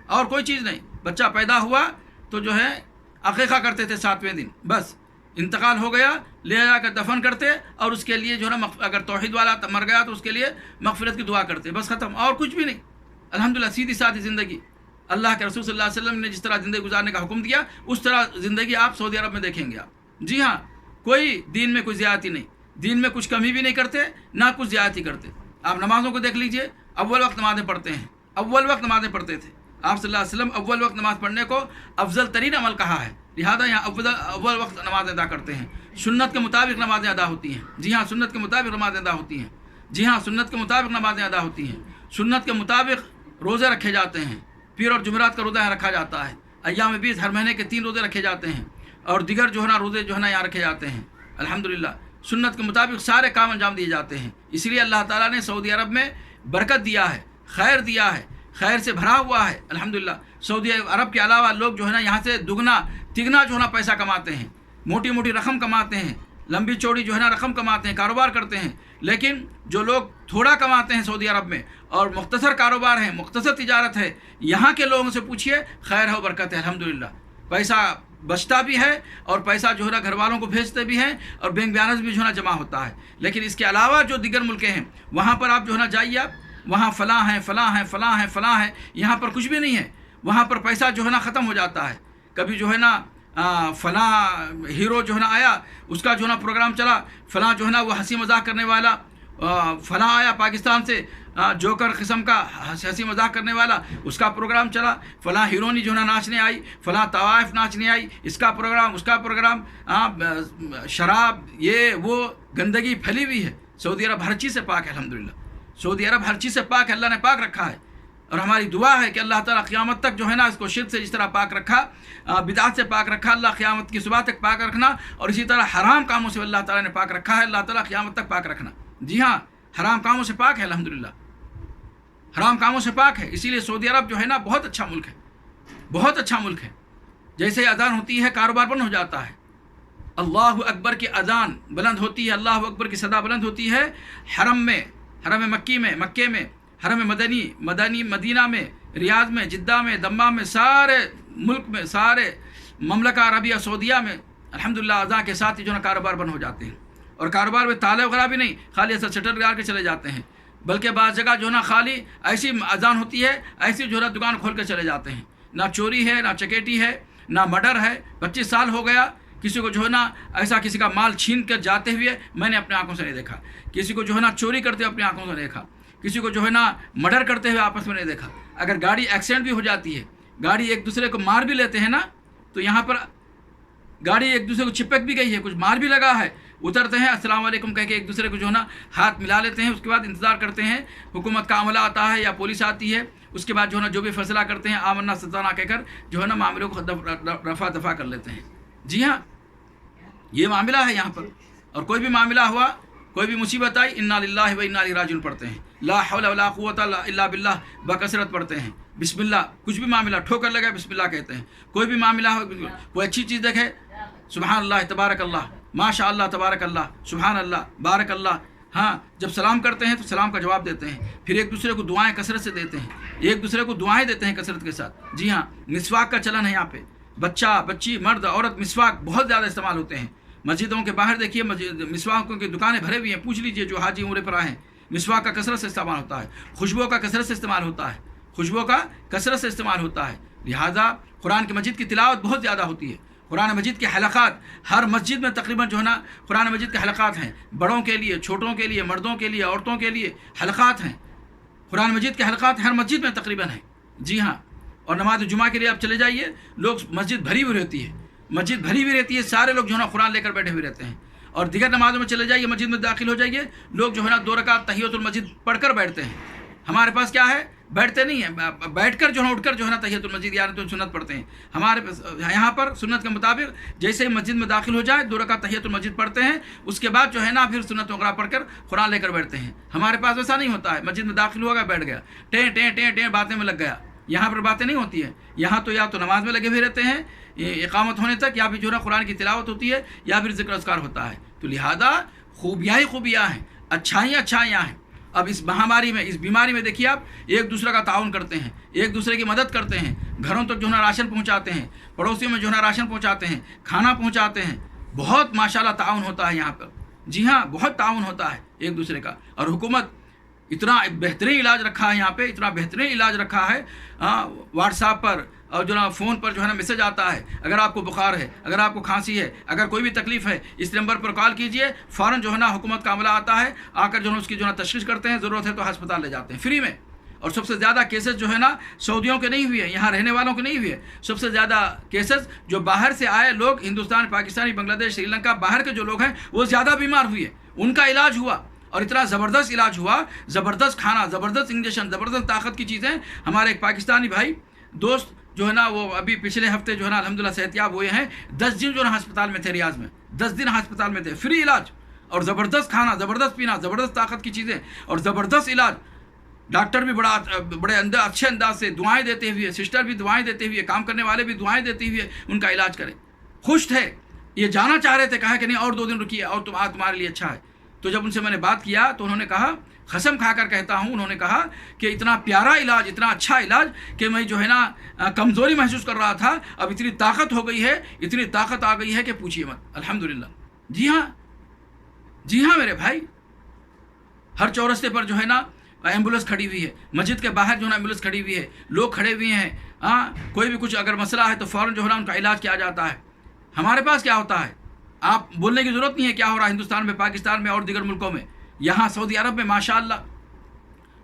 Speaker 1: اور کوئی چیز نہیں. بچہ پیدا ہوا تو جو ہے عقیقہ کرتے تھے 7ویں دن، بس انتقال ہو گیا لے جا کر دفن کرتے، اور اس کے لیے جو ہے نا اگر توحید والا مر گیا تو اس کے لیے مغفرت کی دعا کرتے، بس ختم، اور کچھ بھی نہیں. الحمدللہ سیدھی سادھی زندگی. اللہ کے رسول صلی اللہ علیہ وسلم نے جس طرح زندگی گزارنے کا حکم دیا اس طرح زندگی آپ سعودی عرب میں دیکھیں گے آپ. جی ہاں، کوئی دین میں کوئی زیادتی نہیں، دین میں کچھ کمی بھی نہیں کرتے، نہ کچھ زیادتی کرتے. آپ نمازوں کو دیکھ لیجئے، اول وقت نمازیں پڑھتے ہیں، اول وقت نمازیں پڑھتے تھے. آپ صلی اللہ علیہ وسلم اول وقت نماز پڑھنے کو افضل ترین عمل کہا ہے، لہذا یہاں اول وقت نماز ادا کرتے ہیں. سنت کے مطابق نمازیں ادا ہوتی ہیں. جی ہاں، سنت کے مطابق نمازیں ادا ہوتی ہیں. جی ہاں، سنت کے مطابق نمازیں ادا ہوتی ہیں. سنت کے مطابق روزے رکھے جاتے ہیں. پیر اور جمعرات کا روزہ یہاں رکھا جاتا ہے. ایام 20 ہر مہینے کے 3 روزے رکھے جاتے ہیں، اور دیگر جو ہے نا روزے جو ہے نا یہاں رکھے جاتے ہیں. الحمدللہ سنت کے مطابق سارے کام انجام دیے جاتے ہیں. اس لیے اللہ تعالیٰ نے سعودی عرب میں برکت دیا ہے، خیر دیا ہے، خیر سے بھرا ہوا ہے. الحمدللہ سعودی عرب کے علاوہ لوگ جو ہے نا یہاں سے دگنا تگنا جو ہے نا پیسہ کماتے ہیں، موٹی موٹی رقم کماتے ہیں، لمبی چوڑی جو ہے نا رقم کماتے ہیں، کاروبار کرتے ہیں. لیکن جو لوگ تھوڑا کماتے ہیں سعودی عرب میں اور مختصر کاروبار ہے، مختصر تجارت ہے، یہاں کے لوگوں سے پوچھیے، خیر ہے و برکت ہے. الحمدللہ پیسہ بچتا بھی ہے، اور پیسہ جو ہے نا گھر والوں کو بھیجتے بھی ہیں، اور بینک بیلنس بھی جو ہے نا جمع ہوتا ہے. لیکن اس کے علاوہ جو دیگر ملکیں ہیں وہاں پر آپ جو ہے نا جائیے، آپ وہاں فلاں ہیں، فلاں ہیں، فلاں ہیں، فلاں ہیں، یہاں پر کچھ بھی نہیں ہے. وہاں پر پیسہ جو ہے نا ختم ہو جاتا ہے. کبھی جو ہے نا فلاں ہیرو جو ہے نا آیا، اس کا جو ہے نا پروگرام چلا، فلاں جو ہے نا وہ ہنسی مذاق کرنے والا فلاں آیا پاکستان سے، جوکر قسم کا ہنسی مذاق کرنے والا، اس کا پروگرام چلا. فلاں ہیرونی جو ہے نا ناچنے آئی، فلاں طوائف ناچنے آئی، اس کا پروگرام، اس کا پروگرام، شراب، یہ وہ گندگی پھیلی ہوئی ہے. سعودی عرب ہر چیز سے پاک ہے. الحمدللہ سعودی عرب ہر چیز سے پاک ہے، اللہ نے پاک رکھا ہے. اور ہماری دعا ہے کہ اللہ تعالیٰ قیامت تک جو ہے نا اس کو شرک سے جس طرح پاک رکھا، بدعات سے پاک رکھا، اللہ قیامت کی صبح تک پاک رکھنا. اور اسی طرح حرام کاموں سے اللہ تعالیٰ نے پاک رکھا ہے، اللہ تعالیٰ قیامت تک پاک رکھنا. جی ہاں، حرام کاموں سے پاک ہے. الحمدللہ حرام کاموں سے پاک ہے. اسی لیے سعودی عرب جو ہے نا بہت اچھا ملک ہے، بہت اچھا ملک ہے. جیسے اذان ہوتی ہے کاروبار بند ہو جاتا ہے. اللہ اکبر کی اذان بلند ہوتی ہے، اللہ اکبر کی صدا بلند ہوتی ہے، हरम मक्के में, हरम मदीना में, रियाद में, जिद्दा में, दम्माम में, सारे मुल्क में, सारे ममलका अरबिया सऊदिया में अल्हम्दुलिल्लाह अज़ान के साथ ही जो है कारोबार बंद हो जाते हैं। और कारोबार में ताले वगैरह भी नहीं, खाली ऐसा शटर लगा के चले जाते हैं, बल्कि बाज़ जगह जो है ना खाली ऐसी अज़ान होती है, ऐसी जो है दुकान खोल के चले जाते हैं। ना चोरी है, ना चकेटी है, ना मर्डर है। 25 साल हो गया, किसी को जो है ना ऐसा किसी का माल छीन कर जाते हुए मैंने अपने आंखों से नहीं देखा, किसी को जो है ना चोरी करते हुए अपनी आंखों से नहीं देखा, किसी को जो है ना मर्डर करते हुए आपस में नहीं देखा। अगर गाड़ी एक्सीडेंट भी हो जाती है, गाड़ी एक दूसरे को मार भी लेते हैं ना, तो यहाँ पर गाड़ी एक दूसरे को चिपक भी गई है, कुछ मार भी लगा है, उतरते हैं अस्सलाम वालेकुम कह के एक दूसरे को जो है ना हाथ मिला लेते हैं। उसके बाद इंतज़ार करते हैं हुकूमत का अमला आता है या पुलिस आती है, उसके बाद जो है ना जो भी फैसला करते हैं आमन्ना सत्ताना कहकर जो है ना मामलों को रफा दफा कर लेते हैं। जी हाँ, ये मामला है यहाँ पर। और कोई भी मामला हुआ, कोई भी मुसीबत आई, इन्ना लिल्लाहि व इन्ना इलैहि राजिऊन पढ़ते हैं, ला हौला वला कुव्वता इल्ला बिल्लाह बकसरत पढ़ते हैं, बिस्मिल्लाह। कुछ भी मामला ठोकर लगा बिस्मिल्लाह कहते हैं। कोई भी मामला हो, कोई अच्छी चीज़ देखे सुबहान अल्लाह तबारक अल्लाह माशा अल्लाह तबारक अल्लाह सुबहान अल्लाह बारक अल्लाह। हाँ, जब सलाम करते हैं तो सलाम का जवाब देते हैं, फिर एक दूसरे को दुआएं कसरत से देते हैं, एक दूसरे को दुआएं देते हैं कसरत के साथ। जी हाँ, मिसवाक का चलन है यहाँ पे, बच्चा बच्ची मर्द औरत मिसवाक बहुत ज़्यादा इस्तेमाल होते हैं। मस्जिदों के बाहर देखिए मिसवाकों की दुकानें भरे हुई हैं, पूछ लीजिए जो हाजी उम्रे पर आए हैं, मिसवाक का कसरत से इस्तेमाल होता है, खुशबू का कसरत से इस्तेमाल होता है, खुशबू का कसरत से इस्तेमाल होता है। लिहाजा कुरान की मस्जिद की तिलावत बहुत ज़्यादा होती है। कुरान मजीद के हलक़ात हर मस्जिद में तकरीबन जो है ना कुरान मजीद के हलक़ात हैं, बड़ों के लिए, छोटों के लिए, मर्दों के लिए, औरतों के लिए हलक़ात हैं। कुरान मजीद के हलक़ात हर मस्जिद में तकरीबन हैं। जी हाँ, और नमाज जुमा के लिए आप चले जाइए, लोग मस्जिद भरी हुई रहती है, मस्जिद भरी हुई रहती है, सारे लोग जो है ना कुरान लेकर बैठे हुए रहते हैं। और दीगर नमाज़ों में चले जाइए, मस्जिद में दाखिल हो जाइए, लोग जो है ना 2 रकात तहियतुल मस्जिद पढ़कर बैठते हैं। हमारे पास क्या है, बैठते नहीं हैं, बैठकर जो है उठकर जो है ना तहियतुल मस्जिद यानी तो सुन्नत पढ़ते हैं। हमारे यहाँ पर सुन्नत के मुताबिक जैसे ही मस्जिद में दाखिल हो जाए 2 रकात तहियतुल मस्जिद पढ़ते हैं, उसके बाद जो है ना फिर सुन्नत वगैरह पढ़कर कुरान लेकर बैठते हैं। हमारे पास वैसा नहीं होता है, मस्जिद में दाखिल हुआ बैठ गया, टें टें टें टें बातें में लग गया। यहाँ पर बातें नहीं होती है, यहाँ तो या तो नमाज में लगे हुए रहते हैं इकामत होने तक, या फिर जो है ना कुरान की तिलावत होती है, या फिर ज़िक्र अस्कार होता है। तो लिहाजा खूबियाँ ही खूबियाँ हैं, अच्छाइयाँ हैं। अब इस महामारी में, इस बीमारी में देखिए आप एक दूसरे का ताउन करते हैं, एक दूसरे की मदद करते हैं, घरों तक जो है ना राशन पहुंचाते हैं, पड़ोसियों में जो है ना राशन पहुंचाते हैं, खाना पहुंचाते हैं। बहुत माशाल्लाह ताउन होता है यहाँ पर। जी हाँ, बहुत ताउन होता है एक दूसरे का। और हुकूमत इतना बेहतरीन इलाज रखा है यहाँ पे, इतना बेहतरीन इलाज रखा है। व्हाट्सएप पर और जो ना फ़ोन पर जो है ना मैसेज आता है, अगर आपको बुखार है, अगर आपको खांसी है, अगर कोई भी तकलीफ़ है, इस नंबर पर कॉल कीजिए, फ़ौरन जो है ना हुकूमत का अमला आता है, आकर जो है उसकी जो है तशख़ीस करते हैं, ज़रूरत है तो अस्पताल ले जाते हैं फ्री में। और सबसे ज़्यादा केसेस जो है ना सऊदियों के नहीं हुए, यहाँ रहने वालों के नहीं हुए। सबसे ज़्यादा केसेस जो बाहर से आए लोग, हिंदुस्तान, पाकिस्तानी, बांग्लादेश, श्रीलंका, बाहर के जो लोग हैं वो ज़्यादा बीमार हुए, उनका इलाज हुआ। और इतना ज़बरदस्त इलाज हुआ, ज़बरदस्त खाना, ज़बरदस्त इंजेक्शन, ज़बरदस्त ताकत की चीज़ें। हमारे एक पाकिस्तानी भाई दोस्त जो है ना वो अभी पिछले हफ्ते जो है ना अल्हम्दुलिल्लाह सेहतियाब हुए हैं। 10 दिन जो है ना अस्पताल में थे, रियाज में 10 दिन अस्पताल में थे, फ्री इलाज और ज़बरदस्त खाना, ज़बरदस्त पीना, ज़बरदस्त ताकत की चीज़ें और ज़बरदस्त इलाज। डॉक्टर भी बड़े अच्छे अंदाज से दुआएं देते हुए, सिस्टर भी दुआएं देते हुए, काम करने वाले भी दुआएं देते हुए उनका इलाज करें। खुश थे, ये जाना चाह रहे थे, कहा कि नहीं और 2 दिन रुकिए और तुम्हारे लिए अच्छा है। तो जब उनसे मैंने बात किया तो उन्होंने कहा, कसम खाकर कहता हूँ, उन्होंने कहा कि इतना प्यारा इलाज, इतना अच्छा इलाज कि मैं जो है ना कमज़ोरी महसूस कर रहा था, अब इतनी ताकत हो गई है, इतनी ताकत आ गई है कि पूछिए मत। अल्हम्दुलिल्लाह। जी हाँ मेरे भाई, हर चौरस्ते पर जो है ना एम्बुलेंस खड़ी हुई है, मस्जिद के बाहर जो है ना एम्बुलेंस खड़ी हुई है, लोग खड़े हुए हैं। हाँ, कोई भी कुछ अगर मसला है तो फ़ौरन जो है ना उनका इलाज किया जाता है। हमारे पास क्या होता है, आप बोलने की ज़रूरत नहीं है क्या हो रहा है हिंदुस्तान में, पाकिस्तान में और दीगर मुल्कों में। यहाँ सऊदी अरब में माशाअल्लाह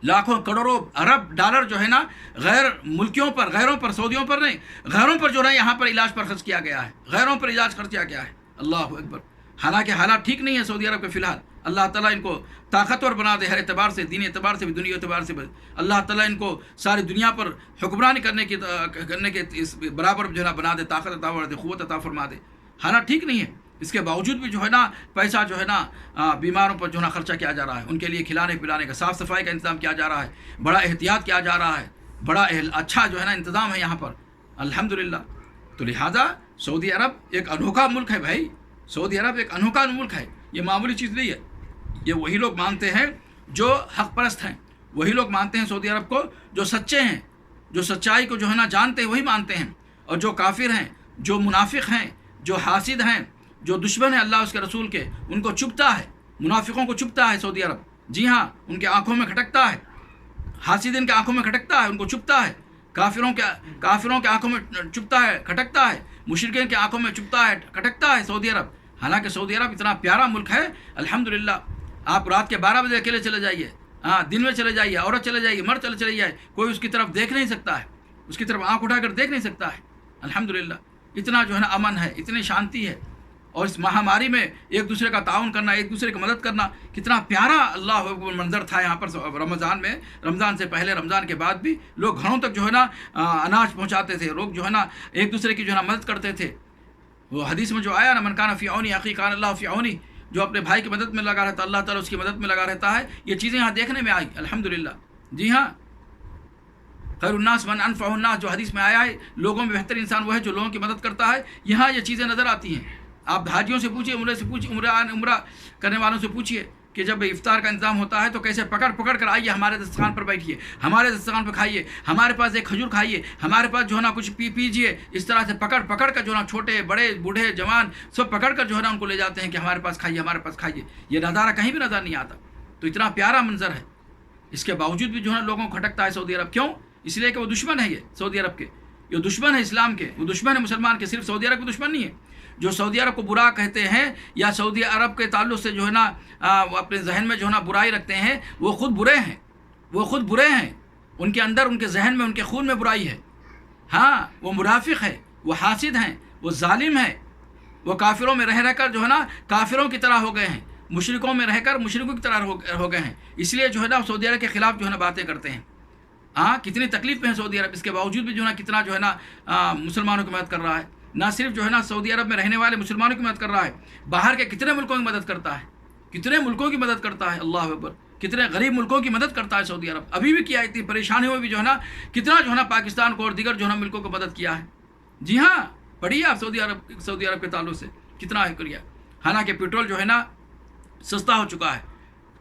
Speaker 1: लाखों करोड़ों अरब डॉलर जो है ना गैर मुल्कियों पर, गैरों पर, सऊदियों पर नहीं, गैरों पर जो है यहाँ पर इलाज पर खर्च किया गया है, गैरों पर इलाज खर्च किया गया है। अल्लाह अकबर। हालांकि हालात ठीक नहीं है सऊदी अरब के फ़िलहाल। अल्लाह ताला इनको ताकतवर बना दे, हर एतबार से, दीनी एतबार से भी, दुनिया एतबार से भी। अल्लाह ताला इनको सारी दुनिया पर हुक्मरानी करने के इस बराबर जो है ना बना दे, ताकत अता फरमा दे, क़ुव्वत अता फरमा दे। हालात ठीक नहीं है, इसके बावजूद भी जो है ना पैसा जो है ना बीमारों पर जो है ना खर्चा किया जा रहा है, उनके लिए खिलाने पिलाने का, साफ़ सफाई का इंतज़ाम किया जा रहा है, बड़ा एहतियात किया जा रहा है, बड़ा अच्छा जो है ना इंतज़ाम है यहाँ पर अल्हम्दुलिल्लाह। तो लिहाजा सऊदी अरब एक अनोखा मुल्क है भाई, सऊदी अरब एक अनोखा मुल्क है, ये मामूली चीज़ नहीं है। ये वही लोग मानते हैं جو حق پرست ہیں وہی لوگ مانتے ہیں سعودی عرب کو، جو سچے ہیں، جو سچائی کو جو ہے نا جانتے ہیں وہی مانتے ہیں، اور جو کافر ہیں، جو منافق ہیں، جو حاسد ہیں، جو دشمن ہیں اللہ اس کے رسول کے، ان کو چبھتا ہے، منافقوں کو چبھتا ہے سعودی عرب، جی ہاں، ان کے آنکھوں میں کھٹکتا ہے، حاسدین کے آنکھوں میں کھٹکتا ہے، ان کو چبھتا ہے، کافروں کے آنکھوں میں چبھتا ہے، کھٹکتا ہے، مشرکین کے آنکھوں میں چبھتا ہے، کھٹکتا ہے سعودی عرب۔ حالانکہ سعودی عرب اتنا پیارا ملک ہے الحمدللہ۔ آپ رات کے 12 بجے اکیلے چلے جائیے، ہاں دن میں چلے جائیے، عورت چلے جائیے، مرد چلے جائے، کوئی اس کی طرف دیکھ نہیں سکتا ہے، اس کی طرف آنکھ اٹھا کر دیکھ نہیں سکتا ہے الحمدللہ۔ اتنا جو ہے نا امن ہے، اتنی شانتی ہے، اور اس مہاماری میں ایک دوسرے کا تعاون کرنا، ایک دوسرے کی مدد کرنا، کتنا پیارا اللہ اکبر منظر تھا یہاں پر رمضان میں، رمضان سے پہلے، رمضان کے بعد بھی لوگ گھروں تک جو ہے نا اناج پہنچاتے تھے، لوگ جو ہے نا ایک دوسرے کی جو ہے نا مدد کرتے تھے۔ وہ حدیث میں جو آیا نا، من کان فی عونی اخی کان اللہ فی عونی، جو اپنے بھائی کی مدد میں لگا رہتا ہے اللہ تعالیٰ اس کی مدد میں لگا رہتا ہے۔ یہ چیزیں یہاں دیکھنے میں آئی الحمدللہ، جی ہاں، خیر الناس من انفع الناس، جو حدیث میں آیا ہے، لوگوں میں بہتر انسان وہ ہے جو لوگوں کی مدد کرتا ہے۔ یہاں یہ چیزیں نظر آتی ہیں۔ آپ حاجیوں سے پوچھیے، عمرہ کرنے والوں سے پوچھیے کہ جب افطار کا انتظام ہوتا ہے تو کیسے پکڑ کر آئیے، ہمارے دسترخوان پر بیٹھیے، ہمارے دسترخوان پہ کھائیے، ہمارے پاس ایک کھجور کھائیے، ہمارے پاس جو ہے نا کچھ پیجیے، اس طرح سے پکڑ کر جو ہے نا چھوٹے بڑے بوڑھے جوان سب پکڑ کر جو ہے نا ان کو لے جاتے ہیں کہ ہمارے پاس کھائیے، ہمارے پاس کھائیے۔ یہ نظارہ کہیں بھی نظر نہیں آتا، تو اتنا پیارا منظر ہے۔ اس کے باوجود بھی جو ہے نا لوگوں کو کھٹکتا ہے سعودی عرب، کیوں؟ اس لیے کہ وہ دشمن ہے، یہ سعودی عرب کے، یہ دشمن ہے اسلام کے، وہ دشمن ہے مسلمان کے، صرف سعودی عرب کے دشمن نہیں ہے۔ جو سعودی عرب کو برا کہتے ہیں یا سعودی عرب کے تعلق سے جو ہے نا اپنے ذہن میں جو ہے نا برائی رکھتے ہیں، وہ خود برے ہیں، وہ خود برے ہیں، ان کے اندر، ان کے ذہن میں، ان کے خون میں برائی ہے۔ ہاں، وہ منافق ہے، وہ حاسد ہیں، وہ ظالم ہیں، وہ کافروں میں رہ کر جو ہے نا کافروں کی طرح ہو گئے ہیں، مشرکوں میں رہ کر مشرکوں کی طرح ہو گئے ہیں، اس لیے جو ہے نا سعودی عرب کے خلاف جو ہے نا باتیں کرتے ہیں۔ ہاں، کتنی تکلیف میں ہے سعودی عرب، اس کے باوجود بھی جو ہے نا کتنا جو ہے نا مسلمانوں کی مدد کر رہا ہے۔ نہ صرف جو ہے نا سعودی عرب میں رہنے والے مسلمانوں کی مدد کر رہا ہے، باہر کے کتنے ملکوں کی مدد کرتا ہے، کتنے ملکوں کی مدد کرتا ہے، اللہ اکبر، کتنے غریب ملکوں کی مدد کرتا ہے سعودی عرب۔ ابھی بھی کیا، اتنی پریشانیوں میں بھی جو ہے نا کتنا جو ہے نا پاکستان کو اور دیگر جو ہے نا ملکوں کو مدد کیا ہے۔ جی ہاں، پڑھیے آپ سعودی عرب کے تعلق سے کتنا ہے کیا۔ حالانکہ پیٹرول جو ہے نا سستا ہو چکا ہے،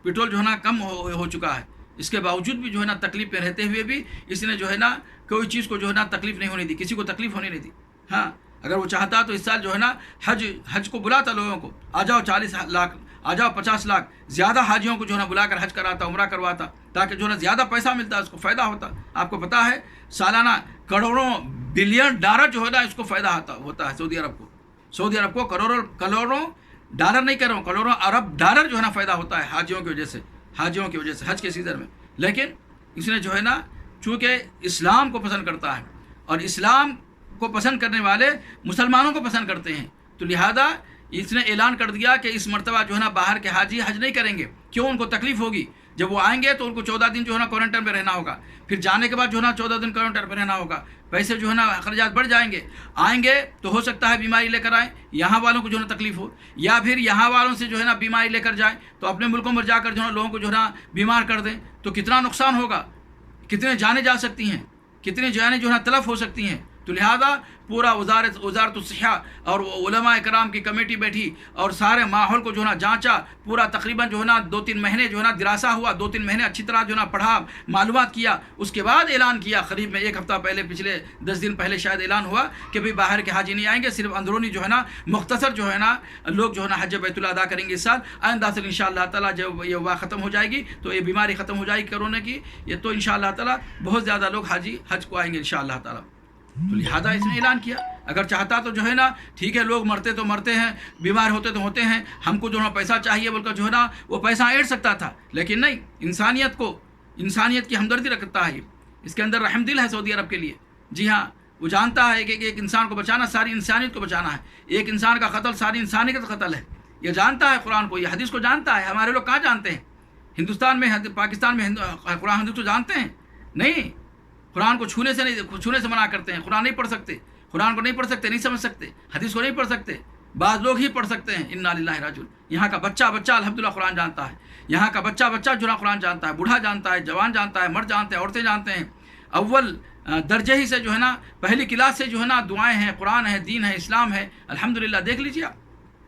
Speaker 1: پیٹرول جو ہے نا کم ہو چکا ہے، اس کے باوجود بھی جو ہے نا تکلیف میں رہتے ہوئے بھی اس نے جو ہے نا کوئی چیز کو جو ہے نا تکلیف نہیں ہونے دی، کسی کو تکلیف ہونے نہیں دی۔ ہاں، اگر وہ چاہتا تو اس سال جو ہے نا حج کو بلاتا لوگوں کو، آ جاؤ 40 لاکھ، آ جاؤ 50 لاکھ، زیادہ حاجیوں کو جو ہے نا بلا کر حج کراتا، عمرہ کرواتا، تاکہ جو ہے نا زیادہ پیسہ ملتا، اس کو فائدہ ہوتا۔ آپ کو پتہ ہے سالانہ کروڑوں بلین ڈالر جو ہے نا اس کو فائدہ ہوتا ہے سعودی عرب کو کروڑوں ڈالر نہیں کر رہا ہوں، کروڑوں ارب ڈالر جو ہے نا فائدہ ہوتا ہے حاجیوں کی وجہ سے حج کے سیزن میں۔ لیکن اس نے جو ہے نا چونکہ اسلام کو پسند کرتا ہے، اور اسلام کو پسند کرنے والے مسلمانوں کو پسند کرتے ہیں، تو لہذا اس نے اعلان کر دیا کہ اس مرتبہ جو ہے نا باہر کے حاجی حج نہیں کریں گے۔ کیوں؟ ان کو تکلیف ہوگی، جب وہ آئیں گے تو ان کو 14 دن جو ہے نا کوارنٹائن میں رہنا ہوگا، پھر جانے کے بعد جو ہے نا 14 دن کوارنٹائن میں رہنا ہوگا، پیسے جو ہے نا اخراجات بڑھ جائیں گے۔ آئیں گے تو ہو سکتا ہے بیماری لے کر آئیں، یہاں والوں کو جو ہے نا تکلیف ہو، یا پھر یہاں والوں سے جو ہے نا بیماری لے کر جائیں تو اپنے ملکوں میں جا کر جو ہے نا لوگوں کو جو ہے نا بیمار کر دیں، تو کتنا نقصان ہوگا، کتنے جانیں جا سکتی ہیں، کتنی جانیں جو ہے نا تلف ہو سکتی ہیں۔ تو لہذا پورا وزارت الصحہ اور علماء کرام کی کمیٹی بیٹھی اور سارے ماحول کو جو ہے نا جانچا، پورا تقریباً جو ہے نا 2-3 مہینے جو ہے نا دراسہ ہوا، 2-3 مہینے اچھی طرح جو ہے نا پڑھا، معلومات کیا، اس کے بعد اعلان کیا، قریب میں 1 ہفتہ پہلے، پچھلے 10 دن پہلے شاید اعلان ہوا کہ بھئی باہر کے حاجی نہیں آئیں گے، صرف اندرونی جو ہے نا مختصر جو ہے نا لوگ جو ہے نا حج بیت اللہ ادا کریں گے اس سال۔ آئندہ سے انشاءاللہ تعالیٰ جب یہ وبا ختم ہو جائے گی تو یہ بیماری ختم ہو جائے گی کرونا کی، یہ تو انشاءاللہ تعالیٰ بہت زیادہ لوگ حاجی حج کو آئیں گے انشاءاللہ تعالیٰ۔ تو لہذا اس نے اعلان کیا، اگر چاہتا تو جو ہے نا ٹھیک ہے، لوگ مرتے تو مرتے ہیں، بیمار ہوتے تو ہوتے ہیں، ہم کو جو ہے نا پیسہ چاہیے بول کر جو ہے نا وہ پیسہ ایڈ سکتا تھا، لیکن نہیں، انسانیت کی ہمدردی رکھتا ہے، اس کے اندر رحم دل ہے سعودی عرب کے لیے۔ جی ہاں، وہ جانتا ہے کہ ایک انسان کو بچانا ساری انسانیت کو بچانا ہے، ایک انسان کا قتل ساری انسانیت کا قتل ہے، یہ جانتا ہے قرآن کو، یہ حدیث کو جانتا ہے۔ ہمارے لوگ کہاں جانتے ہیں؟ ہندوستان میں، پاکستان میں قرآن حدیث کو جانتے ہیں؟ نہیں، قرآن کو چھونے سے منع کرتے ہیں، قرآن نہیں پڑھ سکتے، قرآن کو نہیں پڑھ سکتے، نہیں سمجھ سکتے، حدیث کو نہیں پڑھ سکتے، بعض لوگ ہی پڑھ سکتے ہیں۔ انا للہ راجعون۔ یہاں کا بچہ الحمدللہ قرآن جانتا ہے، یہاں کا بچہ جو ہے قرآن جانتا ہے، بوڑھا جانتا ہے، جوان جانتا ہے، مرد جانتے ہیں، عورتیں جانتے ہیں۔ اول درجے ہی سے جو ہے نا پہلی کلاس سے جو ہے نا دعائیں ہیں، قرآن ہے، دین ہے، اسلام ہے، الحمدللہ۔ دیکھ لیجیے آپ،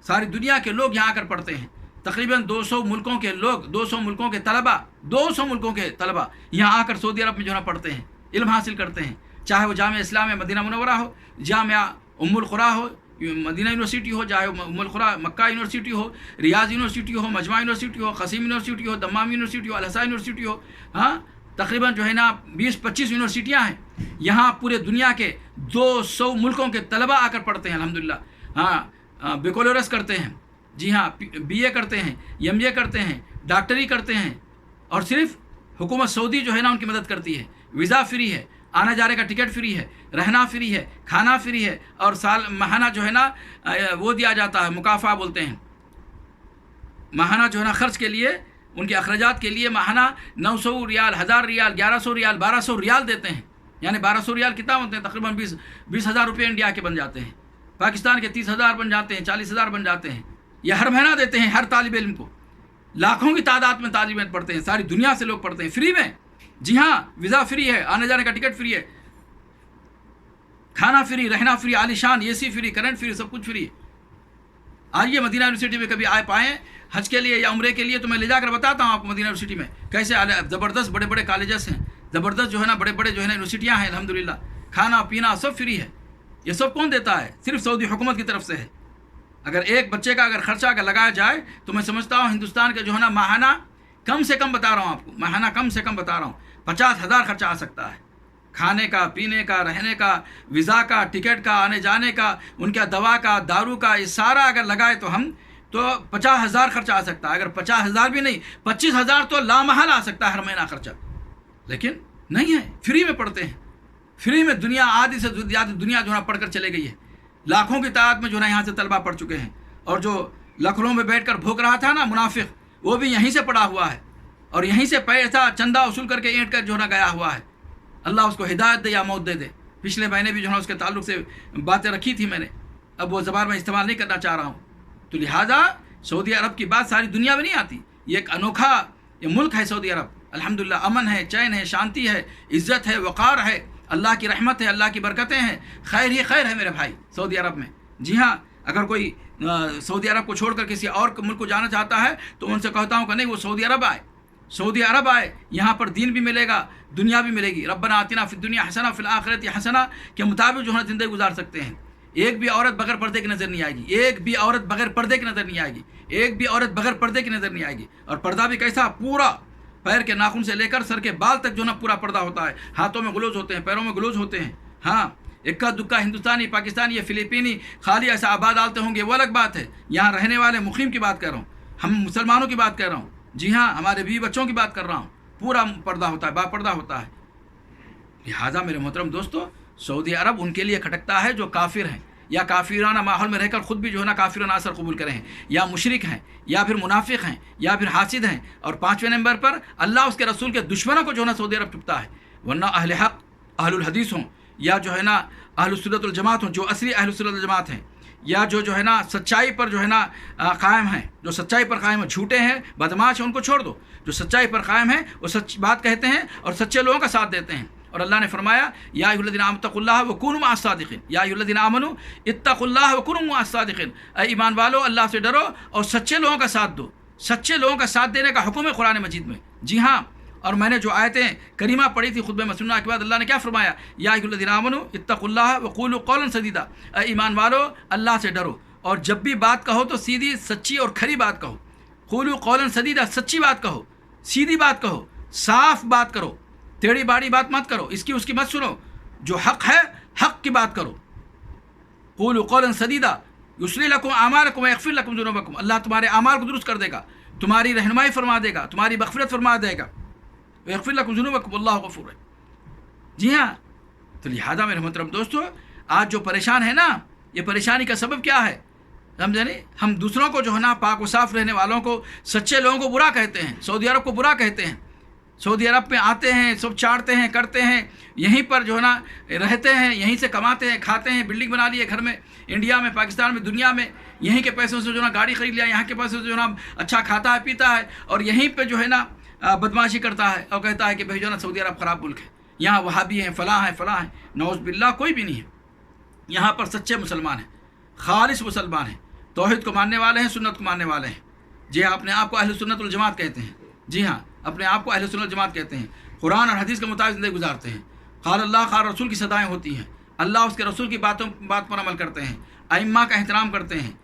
Speaker 1: ساری دنیا کے لوگ یہاں آ کر پڑھتے ہیں، तकरीबन 200 मुल्कों के लोग, 200 मुल्कों के तलबा, 200 मुल्कों के तलबा यहाँ आकर सऊदी अरब में जो है पढ़ते हैं, इल्म हासिल करते हैं। चाहे वो जामिया इस्लामिया मदीना मुनव्वरा हो, जामिया उम्मुल खुरा हो, मदीना यूनिवर्सिटी हो, चाहे उम्मुल खुरा मक्का यूनिवर्सिटी हो, रियाज यूनिवर्सिटी हो, मजमा यूनिवर्सिटी हो, क़सीम यूनिवर्सिटी हो, दम्माम यूनिवर्सिटी हो, अल-हसा यूनिवर्सिटी हो। हाँ, तकरीबन जो है ना 20-25 यूनिवर्सिटियाँ हैं। यहाँ पूरे दुनिया के 200 मुल्कों के तलबा आकर पढ़ते हैं अल्हम्दुलिल्लाह। हाँ, बैकलॉरस करते हैं, जी हाँ, BA करते हैं, MA करते हैं, डॉक्टरी करते हैं, और सिर्फ हुकूमत सऊदी जो है ना उनकी मदद करती है। वीज़ा फ्री है, आने जाने का टिकट फ्री है, रहना फ्री है, खाना फ्री है, और साल माहाना जो है ना वो दिया जाता है, मुकाफ़ा बोलते हैं। माहाना जो है ना ख़र्च के लिए, उनके अखराजात के लिए माहाना 900 रियाल, 1000 रियाल, 1100 रियाल, 1200 रियाल देते हैं। यानी 1200 रियाल कितना होते हैं? तकरीबन 20,000 रुपये इंडिया के बन जाते हैं। पाकिस्तान के 30,000 बन जाते हैं, 40,000 बन जाते हैं। यह हर महीना देते हैं हर तालिब इल्म को। लाखों की तादाद में तालिब इल्म पढ़ते हैं, सारी दुनिया से लोग पढ़ते हैं फ्री में। जी हाँ, वीज़ा फ्री है, आने जाने का टिकट फ्री है, खाना फ्री, रहना फ्री, आलीशान AC फ्री, करंट फ्री, सब कुछ फ्री है। आइए मदीना यूनिवर्सिटी में कभी आए पाएँ हज के लिए या उम्रे के लिए, तो मैं ले जाकर बताता हूँ आपको मदीना यूनिवर्सिटी में कैसे ज़बरदस्त बड़े बड़े कॉलेजेस हैं, ज़बरदस्त जो है ना बड़े बड़े जो है ना यूनिवर्सिटियाँ हैं अल्हम्दुलिल्लाह। खाना पीना सब फ्री है। ये सब कौन देता है? सिर्फ सऊदी हुकूमत की तरफ से है। अगर एक बच्चे का अगर ख़र्चा अगर लगाया जाए तो मैं समझता हूँ हिंदुस्तान के जो है ना माहाना कम से कम बता रहा हूँ आपको, माहाना कम से कम बता रहा हूँ 50,000 खर्चा आ सकता है। खाने का, पीने का, रहने का, वीज़ा का, टिकट का, आने जाने का, उनका दवा का, दारू का, ये सारा अगर लगाए तो हम तो 50,000 खर्चा आ सकता है। अगर 50,000 भी नहीं, 25,000 तो लामहल आ सकता है हर महीना खर्चा। लेकिन नहीं है, फ्री में पढ़ते हैं। फ्री में दुनिया आधी से ज़्यादा दुनिया जो है पढ़कर चले गई है। लाखों की तादाद में जो है यहाँ से तलबा पढ़ चुके हैं। और जो लखनऊ में बैठकर भूख रहा था ना मुनाफिक, वो भी यहीं से पढ़ा हुआ है और यहीं से पैसा चंदा वसूल करके ऐंठ कर जो है गया हुआ है। अल्लाह उसको हिदायत दे या मौत दे दे। पिछले महीने भी जो है उसके ताल्लुक़ से बातें रखी थी मैंने, अब वो ज़बान में इस्तेमाल नहीं करना चाह रहा हूँ। तो लिहाजा सऊदी अरब की बात सारी दुनिया में नहीं आती। ये एक अनोखा ये मुल्क है सऊदी अरब। अल्हम्दुलिल्लाह अमन है, चैन है, शांति है, इज़्ज़त है, वक़ार है, अल्लाह की रहमत है, अल्लाह की बरकतें हैं, खैर ही खैर है मेरे भाई सऊदी अरब में। जी हाँ, अगर कोई सऊदी अरब को छोड़कर किसी और मुल्क को जाना चाहता है तो उनसे कहता हूँ कि नहीं, वो सऊदी अरब आए, सऊदी अरब आए। यहाँ पर दीन भी मिलेगा, दुनिया भी मिलेगी। रब्बना आतिना फिद दुनिया हसना फिल आखिरति हसना के मुताबिक जो है ज़िंदगी गुजार सकते हैं। एक भी औरत बगैर पर्दे की नज़र नहीं आएगी, एक भी औरत बगैर पर्दे की नज़र नहीं आएगी, एक भी औरत बगैर पर्दे की नज़र नहीं आएगी। और पर्दा भी कैसा? पूरा पैर के नाखून से लेकर सर के बाल तक जो ना पूरा पर्दा होता है। हाथों में ग्लोव्स होते हैं, पैरों में ग्लोव्स होते हैं। हाँ, इक्का दुक्का हिंदुस्तानी, पाकिस्तानी या फिलिपीनी खाली ऐसा आबाद डालते होंगे, वो अलग बात है। यहाँ रहने वाले मुकीम की बात कर रहा हूँ, हम मुसलमानों की बात कर रहा हूँ। जी हाँ, हमारे बीवी बच्चों की बात कर रहा हूँ। पूरा पर्दा होता है, बापर्दा होता है। लिहाजा मेरे मोहतरम दोस्तों, सऊदी अरब उनके लिए खटकता है जो काफिर हैं या काफिराना माहौल में रहकर ख़ुद भी जो है ना काफिराना असर कबूल करें हैं, या मुशरिक हैं, या फिर मुनाफिक हैं, या फिर हासिद हैं। और 5वें नंबर पर अल्लाह उसके रसूल के दुश्मनों को जो है ना सऊदी अरब चुपता है। वरना अहले हक़, अहलुल हदीस हों, या जो है ना अहलुस सुन्नत वल जमात हों, जो असली अहलुस सुन्नत वल जमात हैं, या जो है ना सच्चाई पर जो है ना कायम हैं, जो सच्चाई पर कायम है। झूठे हैं, बदमाश हैं, उनको छोड़ दो। जो सच्चाई पर कायम है वो सच बात कहते हैं और सच्चे लोगों का साथ देते हैं। और अल्लाह ने फरमाया, या अय्युहल्लज़ीना आमनू इत्तक़ुल्लाह व कूनू मअस सादिक़ीन, या अय्युहल्लज़ीना आमनू इत्तक़ुल्लाह व कूनू मअस सादिक़ीन। ऐ ईमान वालो, अल्लाह से डरो और सच्चे लोगों का साथ दो। सच्चे लोगों का साथ देने का हुक्म है कुरान मजीद में। जी हाँ, और मैंने जो आयतें करीमा पढ़ी थी खुतबे मसनूना के बाद, अल्लाह ने क्या फरमाया? या अय्युहल्लज़ीना आमनू इत्तक़ुल्लाह व क़ूलू क़ौलन सदीदा। ऐ ईमान वालो, अल्लाह से डरो और जब भी बात कहो तो सीधी, सच्ची और खरी बात कहो। क़ूलू क़ौलन सदीदा, सच्ची बात कहो, सीधी बात कहो, साफ बात करो, टेढ़ी बाड़ी बात मत करो, इसकी उसकी मत सुनो। जो हक़ है हक़ की बात करो। क़ूलू क़ौलन सदीदा युस्लिह लकुम आमालकुम व यग़फ़िर लकुम ज़ुनूबकुम। अल्लाह तुम्हारे आमाल को दुरुस्त कर देगा, तुम्हारी रहनुमाई फरमा देगा, तुम्हारी मग़फ़िरत फरमा देगा। व यग़फ़िर लकुम ज़ुनूबकुम वल्लाहु गफ़ूर है। जी हाँ, तो लिहाजा मेरे मोहतरम दोस्तों, आज जो परेशान है ना, ये परेशानी का सबब क्या है? समझे नहीं? हम दूसरों को जो है ना पाक व साफ़ रहने वालों को, सच्चे लोगों को बुरा कहते हैं, सऊदी अरब को बुरा कहते हैं। सऊदी अरब में आते हैं, सब चाटते हैं, करते हैं, यहीं पर जो है ना रहते हैं, यहीं से कमाते हैं, खाते हैं, बिल्डिंग बना ली है घर में, इंडिया में, पाकिस्तान में, दुनिया में। यहीं के पैसों से जो है ना गाड़ी खरीद लिया, यहाँ के पैसों से जो है ना अच्छा खाता है, पीता है, और यहीं पर जो है ना बदमाशी करता है और कहता है कि भाई जो है ना सऊदी अरब ख़राब मुल्क है, यहाँ वहाबी हैं, फ़लाँ हैं, फ़लाँ हैं। नौज़ बिल्लाह, कोई भी नहीं है। यहाँ पर सच्चे मुसलमान हैं, खालिस मुसलमान हैं, तौहीद को मानने वाले हैं, सुन्नत को मानने वाले हैं। जी हाँ, अपने आप को अहले सुन्नत वल जमात कहते हैं। जी हाँ, अपने आप को अहले सुन्नत वल जमात कहते हैं। कुरान और हदीस के मुताबिक ज़िंदगी गुजारते हैं। क़ाल अल्लाह क़ाल रसूल की सदाएँ होती हैं। अल्लाह उसके रसूल की बात पर अमल करते हैं। अइम्मा का एहतराम करते हैं,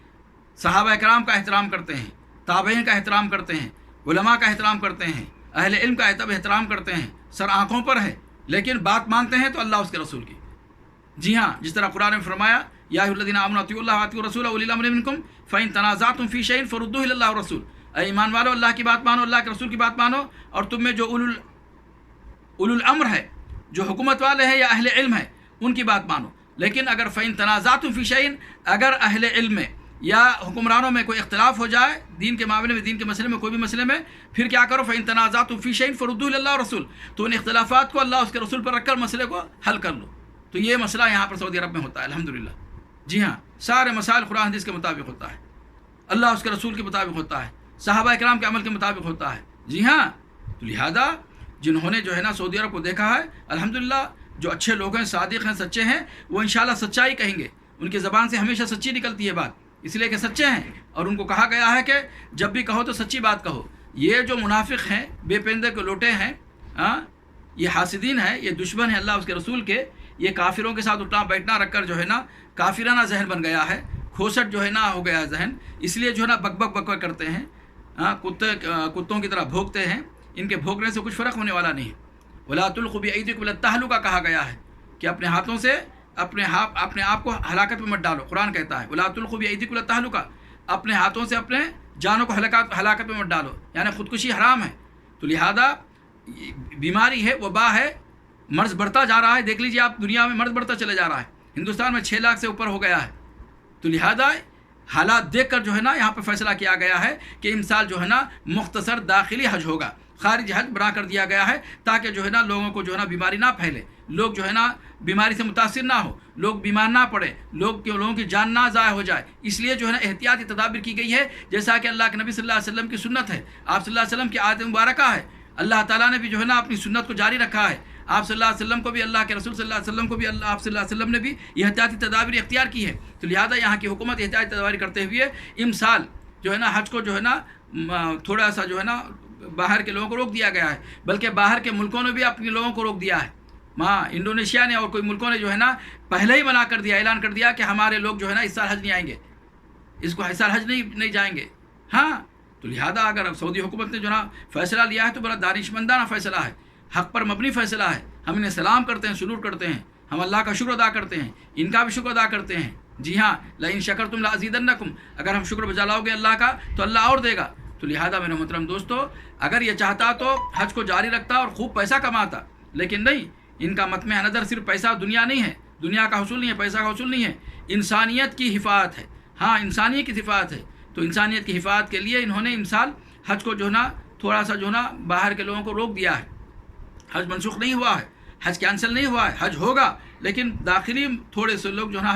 Speaker 1: सहाबा कराम का एहतराम करते हैं, ताबईन का एहतराम करते हैं, उलमा का एहतराम करते हैं, अहले इल्म का एहतराम करते हैं। सर आँखों पर है, लेकिन बात मानते हैं तो अल्लाह उसके रसूल की। जी हाँ, जिस तरह कुरान में फरमाया, या अय्युहल्लज़ीना आमनू अतिउल्लाह व अतिउर रसूल व उलिल अम्रि मिनकुम फ़इन तनाज़अतुम फ़ी शैइन फ़रुद्दूहु इलल्लाहि व रसूल। ऐ ईमान वालो, अल्लाह की बात मानो, अल्लाह के रसूल की बात मानो, और तुम में जो उलुल अम्र है, जो हुकूमत वाले हैं या अहले इल्म है, उनकी बात मानो। लेकिन अगर फ़इन तनाज़अतुम फ़ी शैइन, अगर अहले इल्म में या हुक्मरानों में कोई इख्तिलाफ हो जाए दीन के मामले में, दीन के मसले में, कोई भी मसले में, फिर क्या करो, फ़इन तनाज़अतुम फ़ी शैइन फ़रुद्दूहु इलल्लाहि व रसूल, तो उन इख्तिलाफ़ात को अल्लाह उसके रसूल पर रखकर मसले को हल कर लो। तो ये मसला यहाँ पर सऊदी अरब में होता है, अल्हम्दुलिल्लाह। जी हाँ, सारे मसाइल कुरान हदीस के मुताबिक होता है, अल्लाह उसके रसूल के मुताबिक होता है, सहाबा किराम के अमल के मुताबिक होता है। जी हाँ, तो लिहाजा जिन्होंने जो है ना सऊदी अरब को देखा है, अल्हम्दुलिल्लाह, जो अच्छे लोग हैं, सादिक हैं, सच्चे हैं, वो इंशाल्लाह सच्चाई कहेंगे। उनकी ज़बान से हमेशा सच्ची निकलती है बात, इसलिए कि सच्चे हैं, और उनको कहा गया है कि जब भी कहो तो सच्ची बात कहो। ये जो मुनाफिक हैं, बेपेंदे के लोटे हैं, ये हासिदीन है, ये दुश्मन है अल्लाह उसके रसूल के, ये काफिरों के साथ उठना बैठना रखकर जो है ना काफिराना जहन बन गया है, खोसट जो है ना हो गया है जहन, इसलिए जो है ना बक करते हैं, कुत्तों की तरह भोंकते हैं। इनके भोंकने से कुछ फ़र्क होने वाला नहीं है। वला तुल्क़ू बिअयदीकुम इला तहलुका कहा गया है कि अपने हाथों से अपने आप को हलाकत में मत डालो। कुरान कहता है वला तुल्क़ू बिअयदीकुम इला तहलुका, अपने हाथों से अपने जानों को हलाकत में मत डालो, यानी ख़ुदकुशी हराम है। तो लिहाजा बीमारी है, वबा है, मर्ज़ बढ़ता जा रहा है। देख लीजिए आप, दुनिया में मर्ज़ बढ़ता चले जा रहा है। हिंदुस्तान में 6 लाख से ऊपर हो गया है। तो लिहाजा हालात देख कर जो है ना यहाँ पर फैसला किया गया है कि इस साल जो है ना मुख्तसर दाखिली हज होगा, खारिज हज बना कर दिया गया है, ताकि जो है ना लोगों को जो है ना बीमारी ना फैले, लोग जो है ना बीमारी से मुतासिर ना हो, लोग बीमार ना पड़े, लोगों की जान ना ज़ाया हो जाए। इसलिए जो है ना एहतियाती तदाबीर की गई है, जैसा कि अल्लाह के नबी सल्लल्लाहु अलैहि वसल्लम की सुन्नत है, आप सल्लल्लाहु अलैहि वसल्लम की आदत मुबारका है। अल्लाह ताला ने भी जो है ना अपनी सुन्नत को जारी रखा है। आप सल्लल्लाहु अलैहि वसल्लम को भी, अल्लाह के रसूल सल्लल्लाहु अलैहि वसल्लम को भी, आप सल्लल्लाहु अलैहि वसल्लम ने भी एहतियाती तदाबीर इख्तियार की है। तो लिहाजा यहाँ की हुकूमत एहतियाती तदाबीर करते हुए इमसाल जो है ना हज को जो है ना थोड़ा सा जो है ना बाहर के लोगों को रोक दिया गया है, बल्कि बाहर के मुल्कों ने भी अपने लोगों को रोक दिया है। इंडोनेशिया ने और कोई मुल्कों ने जो है ना पहले ही मना कर दिया, ऐलान कर दिया कि हमारे लोग जो है ना इस साल हज नहीं आएंगे, इस साल हज नहीं जाएंगे। हाँ, तो लिहाजा अगर सऊदी हुकूमत ने जो ना फैसला लिया है तो बड़ा दानिशमंदाना फ़ैसला है, हक़ पर मबनी फ़ैसला है। हम इन्हें सलाम करते हैं, सलूट करते हैं, हम अल्लाह का शुक्र अदा करते हैं, इनका भी शुक्र अदा करते हैं। जी हाँ, लइन शकरतुम लअज़ीदन्नकुम, अगर हम शुक्र बजा लाओगे अल्लाह का तो अल्लाह और देगा। तो लिहाजा मेरे मोहतरम दोस्तों, अगर ये चाहता तो हज को जारी रखता और खूब पैसा कमाता, लेकिन नहीं, इनका मतमे नज़र सिर्फ पैसा दुनिया नहीं है, दुनिया का हसूल नहीं है, पैसा का हसूल नहीं है, इंसानियत की हिफाजत है। हाँ, इंसानियत की हिफाजत है। तो इंसानियत की हिफाजत के लिए इन्होंने इमसाल हज को जो ना थोड़ा सा जो ना बाहर के लोगों को रोक दिया है। हज मनसूख नहीं हुआ है, हज कैंसिल नहीं हुआ है, हज होगा, लेकिन दाखिली थोड़े से लोग जो है ना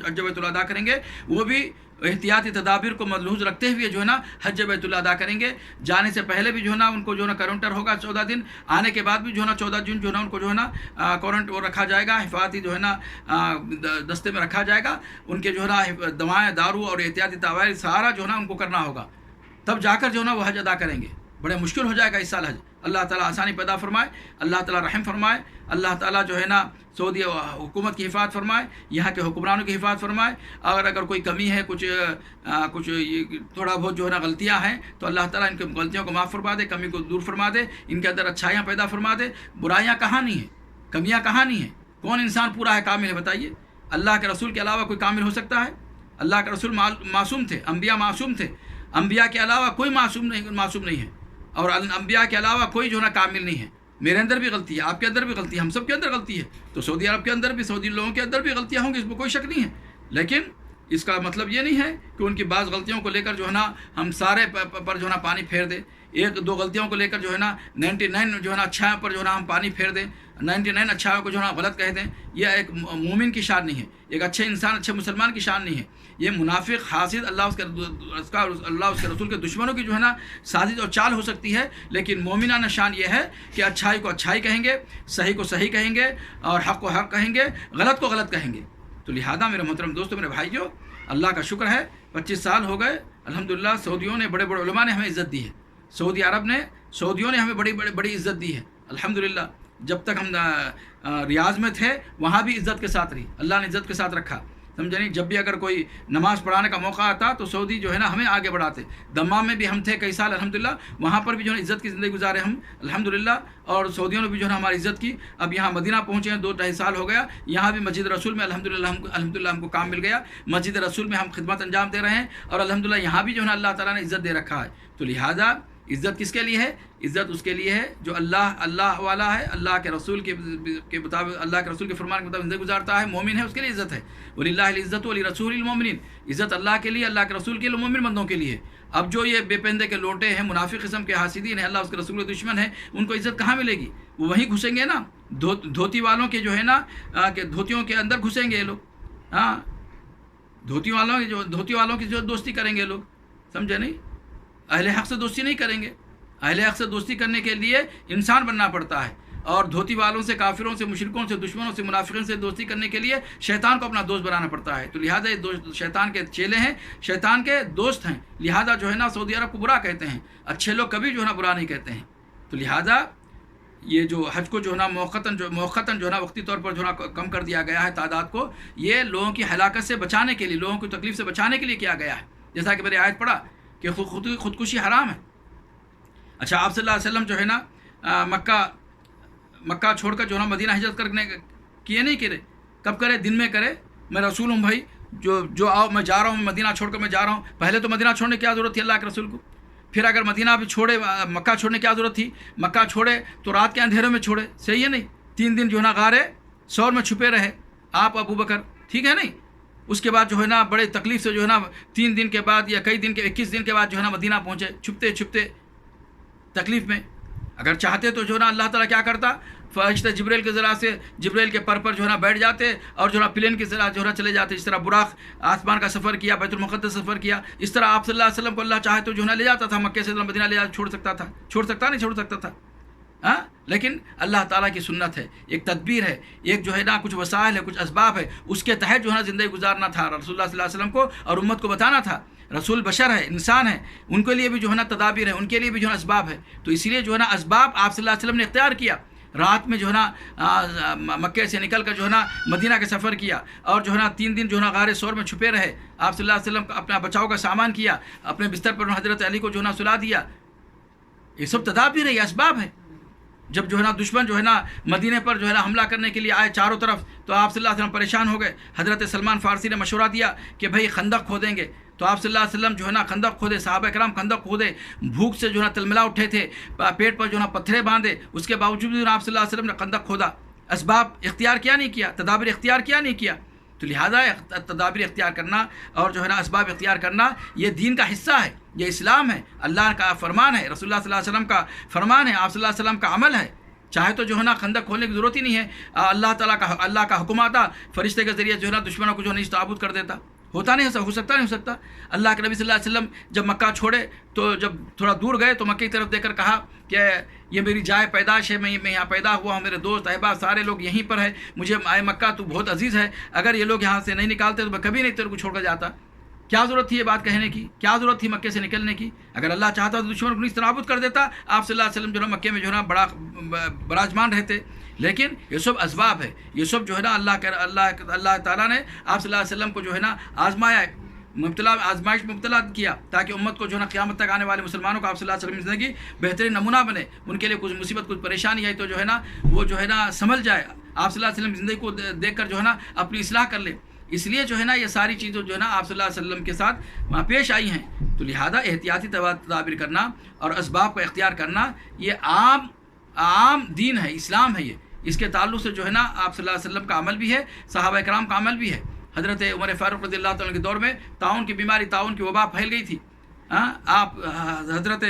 Speaker 1: हज बैतुल अदा करेंगे, वो भी एहतियाती तदाबीर को मलहूज़ रखते हुए जो है ना हज बैतुल अदा करेंगे। जाने से पहले भी जो है ना उनको जो है ना क्वारंटाइन होगा 14 दिन, आने के बाद भी जो है ना 14 दिन जो है ना उनको जो है ना क्वारंटाइन वो रखा जाएगा, हिफाजती जो है ना दस्ते में रखा जाएगा। उनके जो है ना दवाएँ, दारू और एहतियाती तदाबीर सारा जो है ना उनको करना होगा, तब जाकर जो है ना वो हज अदा करेंगे। बड़े मुश्किल हो जाएगा इस साल हज। अल्लाह ताला आसानी पैदा फरमाए, अल्लाह ताला रहम फरमाए, अल्लाह ताला जो है ना सऊदी हुकूमत की हिफाजत फरमाए, यहाँ के हुक्मरानों की हिफाजत फरमाए। और अगर कोई कमी है, कुछ थोड़ा बहुत जो है ना गलतियाँ हैं, तो अल्लाह ताला इनकी गलतियों को माफ़ फरमा दे, कमी को दूर फरमा दे, इनके अंदर अच्छाइयाँ पैदा फरमा दे। बुराइयाँ कहाँ नहीं हैं, कमियाँ कहाँ नहीं हैं? कौन इंसान पूरा है, कामिल है? बताइए। अल्लाह के रसूल के अलावा कोई कामिल हो सकता है? अल्लाह के रसूल मासूम थे, अम्बिया मासूम थे, अम्बिया के अलावा कोई मासूम नहीं है, और अम्बिया के अलावा कोई जो है ना कामिल नहीं है। मेरे अंदर भी गलती है, आपके अंदर भी गलती है, हम सब के अंदर गलती है। तो सऊदी अरब के अंदर भी, सऊदी लोगों के अंदर भी गलतियाँ होंगी, इसमें कोई शक नहीं है। लेकिन इसका मतलब ये नहीं है कि उनकी बाज़ गलतियों को लेकर जो है ना हम सारे पर जो है ना पानी फेर दें। 1-2 गलतियों को लेकर जो है ना 99 जो है ना अच्छाइयों पर जो है ना हम पानी फेर दें, 99 अच्छाइयों को जो है ना गलत कह दें। यह एक मोमिन की शान नहीं है, एक अच्छे इंसान, अच्छे मुसलमान की शान नहीं है। ये मुनाफिक, हासिद, अल्लाह उसके रसूल के दुश्मनों की जो है ना साजिश और चाल हो सकती है। लेकिन मोमिनाना शान ये है कि अच्छाई को अच्छाई कहेंगे, सही को सही कहेंगे, और हक़ को हक़ कहेंगे, गलत को गलत कहेंगे। तो लिहाजा मेरे मोहतरम दोस्तों, मेरे भाइयों, अल्लाह का शुक्र है 25 साल हो गए अल्हम्दुलिल्लाह सऊदियों ने, बड़े बड़े उलमा ने हमें इज़्ज़त दी है, सऊदी अरब ने, सऊदियों ने हमें बड़ी इज़्ज़त दी है अल्हम्दुलिल्लाह। जब तक हम रियाज में थे वहाँ भी इज़्ज़त के साथ रही, अल्लाह ने इज़्ज़त के साथ रखा, समझे नहीं। जब भी अगर कोई नमाज़ पढ़ाने का मौका आता तो सऊदी जो है ना हमें आगे बढ़ाते। दम्माम में भी हम थे कई साल अल्हम्दुलिल्लाह, वहाँ पर भी जो है इज़्ज़त की ज़िंदगी गुजारे हम अल्हम्दुलिल्लाह, और सऊदियों ने भी जो है हमारी इज़्ज़त की। अब यहाँ मदीना पहुँचे हैं, 2-2.5 साल हो गया, यहाँ भी मस्जिद रसूल में अल्हम्दुलिल्लाह हमको काम मिल गया, मस्जिद रसूल में हम खिदमत अंजाम दे रहे हैं, और अल्हम्दुलिल्लाह यहाँ भी जो है ना अल्लाह ताला ने इज़्ज़त दे रखा है। तो लिहाजा इज़्ज़त किसके लिए है? इज़्ज़त उसके लिए है जो अल्लाह वाला है, अल्लाह के रसूल के मुताबिक, अल्लाह के रसूल के फरमान के मुताबिक ज़िंदगी गुजारता है, मोमिन है, उसके लिए इज़्ज़त है। वलिल्लाहिल इज़्ज़तु वली रसूलिल मोमिनीन, इज़्ज़त अल्लाह के लिए, अल्लाह के रसूल के लिए, मोमिन बंदों के लिए। अब जो ये बेपेंदे के लोटे हैं, मुनाफिक किस्म के हासिदीन हैं, अल्लाह उसके रसूल के दुश्मन है, उनको इज़्ज़त कहाँ मिलेगी? वो वहीं घुसेंगे ना, धोती वालों के जो है ना के धोतियों के अंदर घुसेंगे ये लोग। हाँ, धोती वालों की जो दोस्ती करेंगे लोग, समझे नहीं। अहले हक़ से दोस्ती नहीं करेंगे। अहले हक़ से दोस्ती करने के लिए इंसान बनना पड़ता है, और धोती वालों से, काफिरों से, मुशरिकों से, दुश्मनों से, मुनाफिकों से दोस्ती करने के लिए शैतान को अपना दोस्त बनाना पड़ता है। तो लिहाजा ये दोस्त शैतान के चेले हैं, शैतान के दोस्त हैं। लिहाजा जो है ना सऊदी अरब को बुरा कहते हैं, अच्छे लोग कभी जो है ना बुरा नहीं कहते हैं। तो लिहाजा ये जो हज को जो है ना मौक़तन जो है ना वक्ती तौर पर जो है ना कम कर दिया गया है तादाद को, ये लोगों की हलाकत से बचाने के लिए, लोगों की तकलीफ़ से बचाने के लिए किया गया है। जैसा कि मैंने आयत पढ़ा कि खुदकुशी हराम है। अच्छा, आप सल्लल्लाहु अलैहि वसल्लम जो है ना मक्का छोड़कर जो है ना मदीना हिजरत करने किए नहीं करे? कब करे? दिन में करे। मैं रसूल हूँ भाई, जो आओ, मैं जा रहा हूँ, मदीना छोड़कर मैं जा रहा हूँ। पहले तो मदीना छोड़ने की क्या ज़रूरत थी अल्लाह के रसूल को? फिर अगर मदीना भी छोड़े, मक्का छोड़ने की क्या ज़रूरत थी? मक्का छोड़े तो रात के अंधेरे में छोड़े, सही है नहीं? 3 दिन जो है ना गारे सौर में छुपे रहे आप अबू बकर, ठीक है नहीं? उसके बाद जो है ना बड़े तकलीफ़ से जो है ना 3 दिन के बाद या कई दिन के 21 दिन के बाद जो है ना मदीना पहुँचे, छुपते छुपते तकलीफ़ में। अगर चाहते तो जो है ना अल्लाह ताला क्या करता, फरिश्ते जिब्राइल के ज़रा से, जिब्राइल के पर जो है ना बैठ जाते, और जो है ना प्लेन की ज़रा जो है ना चले जाते। जिस तरह बुराक आसमान का सफ़र किया, बैतुल मुक़द्दस सफ़र किया, इस तरह आप सल्लल्लाहु अलैहि वसल्लम को अल्लाह चाहे तो जो है ना ले जाता था, मक्के से मदीना ले जा छोड़ सकता था, नहीं छोड़ सकता था। हाँ, लेकिन अल्लाह ताला की सुन्नत है, एक तदबीर है, एक जो है ना कुछ वसाइल है, कुछ असबाब है, उसके तहत जो है ना ज़िंदगी गुजारना था रसूलुल्लाह सल्लल्लाहु अलैहि वसल्लम को, और उम्मत को बताना था। रसूल बशर है, इंसान है, उनके लिए भी जो है ना तदाबीर है, उनके लिए भी जो है असबाब है। तो इसीलिए जो है ना असबाब आप सल्लल्लाहु अलैहि वसल्लम ने इख्तियार किया। रात में जो है ना मक्के से निकल कर जो है ना मदीना का सफ़र किया, और जो है ना 3 दिन जो है ना गारे सौर में छुपे रहे। आप सल्लल्लाहु अलैहि वसल्लम का अपना बचाव का सामान किया, अपने बिस्तर पर हज़रत अली को जो है ना सुला दिया। ये सब तदाबीर है, ये असबाब है। जब जो है ना दुश्मन जो है ना मदीने पर जो है ना हमला करने के लिए आए चारों तरफ, तो आप सल्लल्लाहु अलैहि वसल्लम परेशान हो गए। हज़रत सलमान फ़ारसी ने मशवरा दिया कि भाई खंदक खोदेंगे। तो आप सल्लल्लाहु अलैहि वसल्लम जो है ना खंदक खोदे, सहाबा कराम खंदक खोदे, भूख से जो है ना तलमला उठे थे, पेट पर जो है ना पत्थरे बांधे, उसके बावजूद भी आप सल्लल्लाहु अलैहि वसल्लम ने खंदक खोदा। असबाब इख्तियार किया नहीं किया, तदाबीर इख्तियार किया नहीं किया। तो लिहाजा तदाबीर इख्तियार करना और जो है ना असबाब इख्तियार करना, ये दीन का हिस्सा है, ये इस्लाम है, अल्लाह का फरमान है, रसूलुल्लाह सल्लल्लाहु अलैहि वसल्लम का फरमान है, आप सल्लल्लाहु अलैहि वसल्लम का अमल है। चाहे तो जो है ना खंदक खोलने की ज़रूरत ही नहीं है, अल्लाह का हुक्म आता, फरिश्ते के ज़रिए जो है ना दुश्मनों को जो है ताबूत कर देता। होता नहीं, हो सकता नहीं हो सकता। अल्लाह के नबी सल्लल्लाहु अलैहि वसल्लम जब मक्का छोड़े तो जब थोड़ा दूर गए तो मक्के की तरफ देखकर कहा कि ये मेरी जाए पैदाश है, मैं यहाँ पैदा हुआ हूँ, मेरे दोस्त अहबाब सारे लोग यहीं पर है, मुझे आए मक्का तू बहुत अजीज़ है, अगर ये लोग यहाँ से नहीं निकालते तो मैं कभी नहीं तेरे को छोड़ कर जाता। क्या ज़रूरत थी ये बात कहने की? क्या ज़रूरत थी मक्के से निकलने की? अगर अल्लाह चाहता तो दुश्मन को निस्तनाबूद कर देता। आप सल्लल्लाहु अलैहि वसल्लम जो है मक्के में जो है ना बड़ा बराजमान रहते। लेकिन ये सब असबाब है, ये सब जो है ना अल्लाह ताला ने आप सल्लल्लाहु अलैहि वसल्लम को जो है ना आजमाया, आजमाइश में मुब्तला किया, ताकि उम्मत को जो है ना क़यामत तक आने वाले मुसलमानों को आप सल्लल्लाहु अलैहि वसल्लम की ज़िंदगी बेहतरीन नमूना बने। उनके लिए कुछ मुसीबत, कुछ परेशानी आई तो जो है ना वो जो है ना संभल जाए, आप सल्लल्लाहु अलैहि वसल्लम की ज़िंदगी को देख कर जो है ना अपनी इस्लाह कर ले। इसलिए जो है ना ये सारी चीज़ें जो है ना आप सल्लल्लाहु अलैहि वसल्लम के साथ वहाँ पेश आई हैं। तो लिहाजा एहतियाती तदाबीर करना और असबाब का इख्तियार करना ये आम दीन है, इस्लाम है। ये इसके ताल्लुक़ से जो है ना आप सल्लल्लाहु अलैहि वसल्लम का अमल भी है, सहाबा कराम का अमल भी है। हज़रत उमर फ़ारूक रज़ियल्लाहु तआला के दौर में ताउन की बीमारी, ताउन की वबा फैल गई थी। आप हज़रत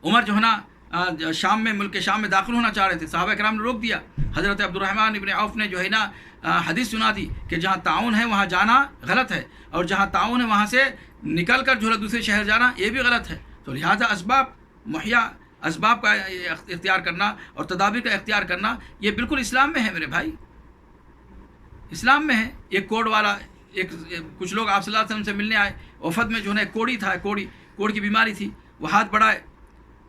Speaker 1: उमर जो है ना शाम में, मुल्क शाम में दाखिल होना चाह रहे थे, सहाबा कराम ने रोक दिया। हज़रत अब्दुर्रहमान इब्न औफ ने जो है ना हदीस सुना दी कि जहाँ ताउन है वहाँ जाना गलत है, और जहाँ ताउन है वहाँ से निकल कर जो है दूसरे शहर जाना ये भी गलत है। तो लिहाजा असबाब का इख्तियार करना और तदाबीर का इख्तियार करना ये बिल्कुल इस्लाम में है मेरे भाई, इस्लाम में है। एक कोड वाला کچھ لوگ آپ صلی اللہ علیہ وسلم سے ملنے آئے، وفد میں جو ہے نا کوڑی تھا، کوڑ کی بیماری تھی، وہ ہاتھ بڑھائے،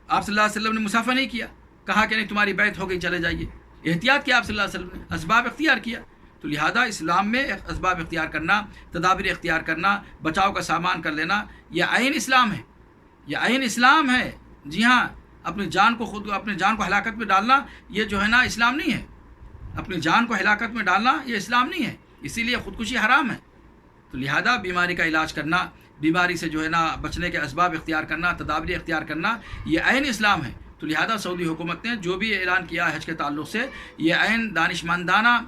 Speaker 1: آپ صلی اللہ علیہ وسلم نے مسافہ نہیں کیا، کہا کہ نہیں تمہاری بیعت ہو گئی چلے جائیے، احتیاط کیا آپ صلی اللہ علیہ وسلم نے، اسباب اختیار کیا۔ تو لہذا اسلام میں اسباب اختیار کرنا، تدابیر اختیار کرنا، بچاؤ کا سامان کر لینا، یہ عین اسلام ہے، یہ عین اسلام ہے۔ جی ہاں، اپنی جان کو ہلاکت میں ڈالنا یہ جو ہے نا اسلام نہیں ہے، اپنی جان کو ہلاکت میں ڈالنا یہ اسلام نہیں ہے، اسی لیے خودکشی حرام ہے۔ تو لہذا بیماری کا علاج کرنا، بیماری سے جو ہے نا بچنے کے اسباب اختیار کرنا، تدابیر اختیار کرنا، یہ عین اسلام ہے۔ تو لہذا سعودی حکومت نے جو بھی اعلان کیا ہے حج کے تعلق سے، یہ عین دانشمندانہ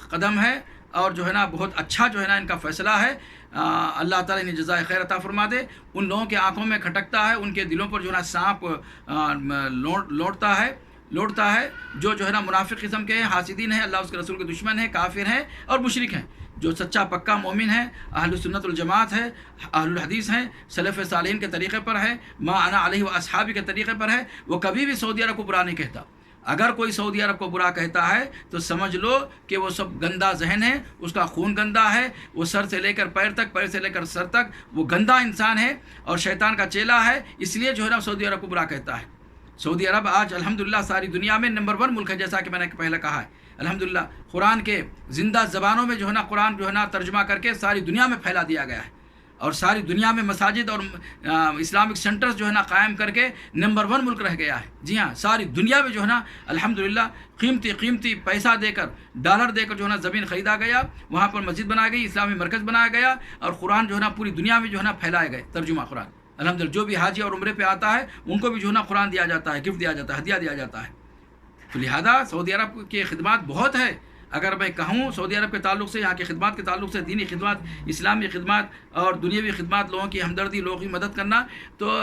Speaker 1: قدم ہے، اور جو ہے نا بہت اچھا جو ہے نا ان کا فیصلہ ہے۔ اللہ تعالیٰ انہیں جزائے خیر عطا فرما دے۔ ان لوگوں کے آنکھوں میں کھٹکتا ہے، ان کے دلوں پر جو ہے نا سانپ لوٹتا ہے جو ہے نا منافق قسم کے ہیں، حاسدین ہیں، اللہ اس کے رسول کے دشمن ہیں، کافر ہیں اور مشرک ہیں۔ جو سچا پکا مومن ہے، اہل سنت الجماعت ہے، اہل الحدیث ہیں، سلف صالحین کے طریقے پر ہے، ما انا علیہ و اصحابی کے طریقے پر ہے، وہ کبھی بھی سعودی عرب کو برا نہیں کہتا۔ اگر کوئی سعودی عرب کو برا کہتا ہے تو سمجھ لو کہ وہ سب گندا ذہن ہے، اس کا خون گندا ہے، وہ سر سے لے کر پیر تک، پیر سے لے کر سر تک وہ گندا انسان ہے اور شیطان کا چیلا ہے، اس لیے جو ہے نا سعودی عرب کو برا کہتا ہے۔ سعودی عرب آج الحمدللہ ساری دنیا میں نمبر 1 ملک ہے، جیسا کہ میں نے پہلے کہا ہے۔ الحمدللہ قرآن کے زندہ زبانوں میں جو ہے نا قرآن جو ہے نا ترجمہ کر کے ساری دنیا میں پھیلا دیا گیا ہے، اور ساری دنیا میں مساجد اور اسلامک سینٹرز جو ہے نا قائم کر کے نمبر 1 ملک رہ گیا ہے۔ جی ہاں، ساری دنیا میں جو ہے نا الحمدللہ قیمتی پیسہ دے کر، ڈالر دے کر جو ہے نا زمین خریدا گیا، وہاں پر مسجد بنائی گئی، اسلامی مرکز بنایا گیا، اور قرآن جو ہے نا پوری دنیا میں جو ہے نا پھیلائے گئے ترجمہ قرآن۔ الحمدللہ جو بھی حاجی اور عمرے پہ آتا ہے ان کو بھی جو ہے نا قرآن دیا جاتا ہے، گفٹ دیا جاتا ہے، ہدیہ دیا جاتا ہے۔ تو لہذا سعودی عرب کی خدمات بہت ہے۔ اگر میں کہوں سعودی عرب کے تعلق سے، یہاں کی خدمات کے تعلق سے، دینی خدمات، اسلامی خدمات اور دنیاوی خدمات، لوگوں کی ہمدردی، لوگوں کی مدد کرنا، تو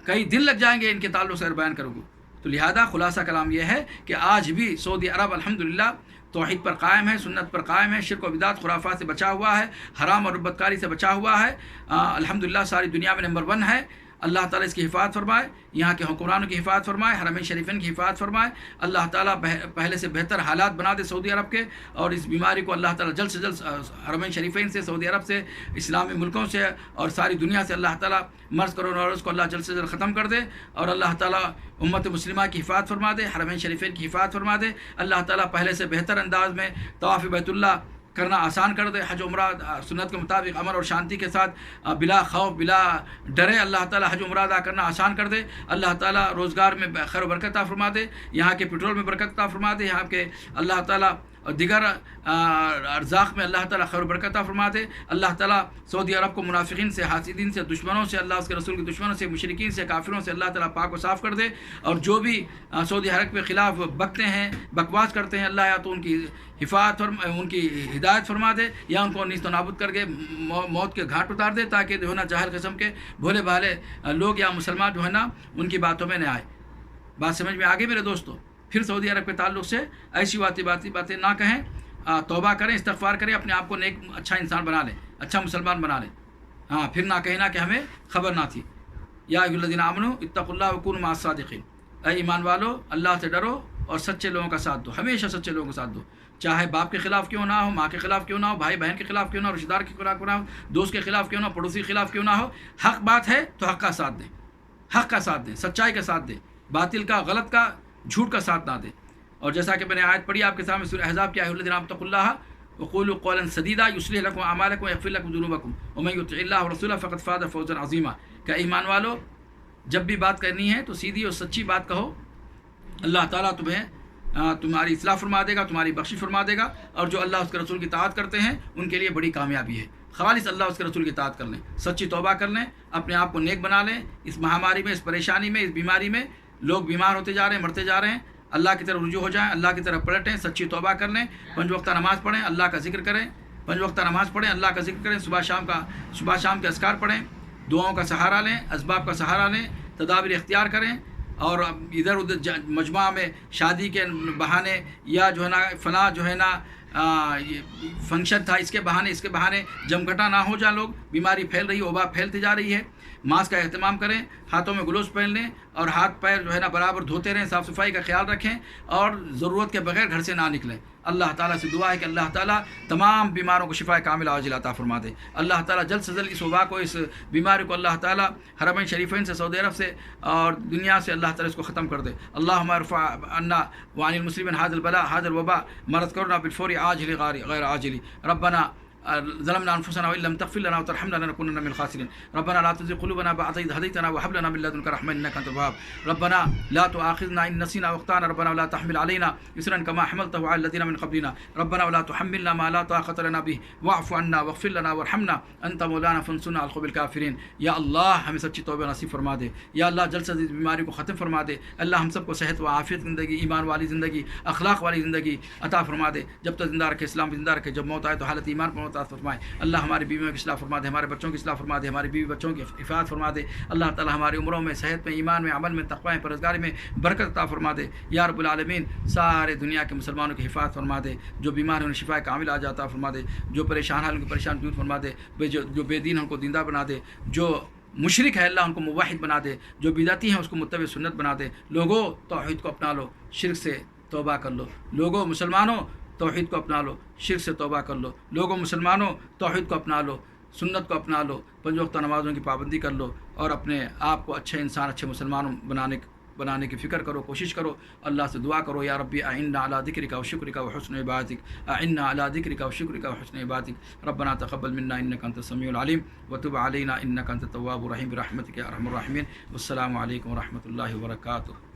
Speaker 1: کئی دن لگ جائیں گے ان کے تعلق سے بیان کروں گا۔ تو لہذا خلاصہ کلام یہ ہے کہ آج بھی سعودی عرب الحمدللہ توحید پر قائم ہے، سنت پر قائم ہے، شرک و بدعت خرافات سے بچا ہوا ہے، حرام اور بدکاری سے بچا ہوا ہے، الحمدللہ ساری دنیا میں نمبر 1 ہے۔ اللہ تعالیٰ اس کی حفاظت فرمائے، یہاں کے حکمرانوں کی حفاظت فرمائے، حرمین شریفین کی حفاظت فرمائے۔ اللہ تعالیٰ پہلے سے بہتر حالات بنا دے سعودی عرب کے، اور اس بیماری کو اللہ تعالیٰ جلد سے جلد حرمین شریفین سے، سعودی عرب سے، اسلامی ملکوں سے اور ساری دنیا سے اللہ تعالیٰ مرض کرونا وائرس کو اللہ جلد سے جلد ختم کر دے، اور اللہ تعالیٰ امت مسلمہ کی حفاظت فرما دے، حرمین شریفین کی حفاظت فرما دے۔ اللہ تعالیٰ پہلے سے بہتر انداز میں طواف بیت اللہ کرنا آسان کر دے، حج عمرہ سنت کے مطابق امن اور شانتی کے ساتھ بلا خوف بلا ڈرے اللہ تعالیٰ حج عمرہ ادا کرنا آسان کر دے۔ اللہ تعالیٰ روزگار میں خیر و برکت عطا فرما دے، یہاں کے پیٹرول میں برکت عطا فرما دے، یہاں کے اللہ تعالیٰ دیگر ارزاق میں اللہ تعالیٰ خیر و برکت عطا فرما دے۔ اللہ تعالیٰ سعودی عرب کو منافقین سے، حاسدین سے، دشمنوں سے، اللہ اس کے رسول کے دشمنوں سے، مشرکین سے، کافروں سے اللہ تعالیٰ پاک و صاف کر دے، اور جو بھی سعودی عرب کے خلاف بکتے ہیں، بکواس کرتے ہیں، اللہ یا تو ان کی حفاظت ان کی ہدایت فرما دے، یا ان کو نیست و نابود کر کے موت کے گھاٹ اتار دے، تاکہ جو ہے نا جاہل قسم کے بھولے بھالے لوگ یا مسلمان جو ہے نا ان کی باتوں میں نہ آئے۔ بات سمجھ میں آگے میرے دوستوں؟ پھر سعودی عرب کے تعلق سے ایسی باتیں نہ کہیں، توبہ کریں، استغفار کریں، اپنے آپ کو نیک اچھا انسان بنا لیں، اچھا مسلمان بنا لیں۔ ہاں، پھر نہ کہنا کہ ہمیں خبر نہ تھی۔ یا ایھا الذین آمنوا اتقوا اللہ وکونوا مع الصادقین، اے ایمان والو اللہ سے ڈرو اور سچے لوگوں کا ساتھ دو، ہمیشہ سچے لوگوں کا ساتھ دو، چاہے باپ کے خلاف کیوں نہ ہو، ماں کے خلاف کیوں نہ ہو، بھائی بہن کے خلاف کیوں نہ ہو، رشتہ دار کے خلاف کیوں نہ ہو، دوست کے خلاف کیوں نہ ہو، پڑوسی کے خلاف کیوں نہ ہو۔ حق بات ہے تو حق کا ساتھ دیں، حق کا ساتھ دیں، سچائی کا ساتھ دیں، باطل کا، غلط کا، جھوٹ کا ساتھ نہ دیں۔ اور جیسا کہ میں نے آیت پڑھی آپ کے سامنے سورہ احزاب کی، ایھا الذین آمنوا اتقوا اللہ وقولوا قولا سدیدا یصلح لکم اعمالکم ویغفر لکم ذنوبکم ومن یطع اللہ ورسولہ فقد فاز فوزا عظیما۔ کہ ایمان والو جب بھی بات کرنی ہے تو سیدھی اور سچی بات کہو، اللہ تعالیٰ تمہاری اصلاح فرما دے گا، تمہاری بخشش فرما دے گا، اور جو اللہ اس کے رسول کی اطاعت کرتے ہیں ان کے لیے بڑی کامیابی ہے۔ خالص اللہ اس کے رسول کی اطاعت کر لیں، سچی توبہ کر لیں، اپنے آپ کو نیک بنا لیں۔ اس مہاماری میں، اس پریشانی میں، اس بیماری میں لوگ بیمار ہوتے جا رہے ہیں، مرتے جا رہے ہیں، اللہ کی طرف رجوع ہو جائیں، اللہ کی طرف پلٹیں، سچی توبہ کر لیں، 5 وقتہ نماز پڑھیں، اللہ کا ذکر کریں، 5 وقتہ نماز پڑھیں، اللہ کا ذکر کریں، صبح شام کے اذکار پڑھیں، دعاؤں کا سہارا لیں، اسباب کا سہارا لیں، تدابیر اختیار کریں، اور ادھر ادھر مجمع میں شادی کے بہانے یا جو ہے نا فلاں جو ہے نا فنکشن تھا اس کے بہانے جمگھٹا نہ ہو جائے، لوگ بیماری پھیل رہی ہے، وبا پھیلتی جا رہی ہے، ماسک کا اہتمام کریں، ہاتھوں میں گلوز پہن لیں اور ہاتھ پیر جو ہے نا برابر دھوتے رہیں، صاف صفائی کا خیال رکھیں اور ضرورت کے بغیر گھر سے نہ نکلیں۔ اللہ تعالیٰ سے دعا ہے کہ اللہ تعالیٰ تمام بیماروں کو شفا کاملہ عاجلہ عطا فرما دے۔ اللہ تعالیٰ جلد سے جلد اس وبا کو، اس بیماری کو اللہ تعالیٰ حرمین شریفین سے، سعودی عرب سے اور دنیا سے اللہ تعالیٰ اس کو ختم کر دے۔ اللہم ارفع عنا وعن المسلمین هذا البلاء هذا الوباء مرض کرنا بالفور عاجل غیر عاجل۔ ربنا ظلمنا انفسنا وان لم تغفر لنا وترحمنا لنكونن من الخاسرين۔ ربنا لا تزغ قلوبنا بعد إذ هديتنا وهب لنا من لدنك رحمة انك انت الوهاب۔ ربنا لا تؤاخذنا ان نسينا واخطانا، ربنا ولا تحمل علينا إصرا كما حملته على الذين من قبلنا، ربنا ولا تحملنا ما لا طاقة لنا به واعف عنا واغفر لنا وارحمنا انت مولانا فانصرنا على القوم الكافرين۔ یا اللہ ہمیں سچی توبہ نصیب فرما دے، یا اللہ جلد سے جلد بیماری کو ختم فرما دے۔ اللہ ہم سب کو صحت و عافیت زندگی، ایمان والی زندگی، اخلاق والی زندگی عطا فرما دے۔ جب تک زندہ رکھے اسلام زندہ رکھے، جب موت آئے تو حالت ایمان پر موت عطا فرمائے۔ اللہ ہماری بیویوں کی اصلاح فرما دے، ہمارے بچوں کی اصلاح فرما دے، ہماری بیوی بچوں کی حفاظت فرما دے۔ اللہ تعالیٰ ہماری عمروں میں، صحت میں، ایمان میں، عمل میں، تقوی میں، پرہیزگاری میں برکت عطا فرما دے۔ یا رب العالمین سارے دنیا کے مسلمانوں کی حفاظت فرما دے، جو بیمار ہیں انہیں شفا کاملہ عطا فرما دے، جو پریشان ہیں ان کو پریشان دور فرما دے، جو بے دین ہیں ان کو دیندار بنا دے، جو مشرک ہے اللہ ان کو موحد بنا دے، جو بدعتی ہیں اس کو متبع سنت بنا دے۔ لوگوں توحید کو اپنا لو، شرک سے توبہ کر لو۔ لوگوں مسلمانوں توحید کو اپنا لو، شرک سے توبہ کر لو۔ لوگوں مسلمانوں توحید کو اپنا لو، سنت کو اپنا لو، 5 وقتہ نمازوں کی پابندی کر لو اور اپنے آپ کو اچھے انسان، اچھے مسلمان بنانے کی فکر کرو، کوشش کرو۔ اللہ سے دعا کرو، یا ربی اعنا علی ذکرک و شکرک و حسن عبادتک، اعنا علی ذکرک و شکرک و حسن عبادتک۔ ربنا تقبل منا انک انت السمیع العلیم وتب علینا انک انت التواب الرحیم برحمتک یا ارحم الراحمین۔ والسلام علیکم ورحمۃ اللہ وبرکاتہ۔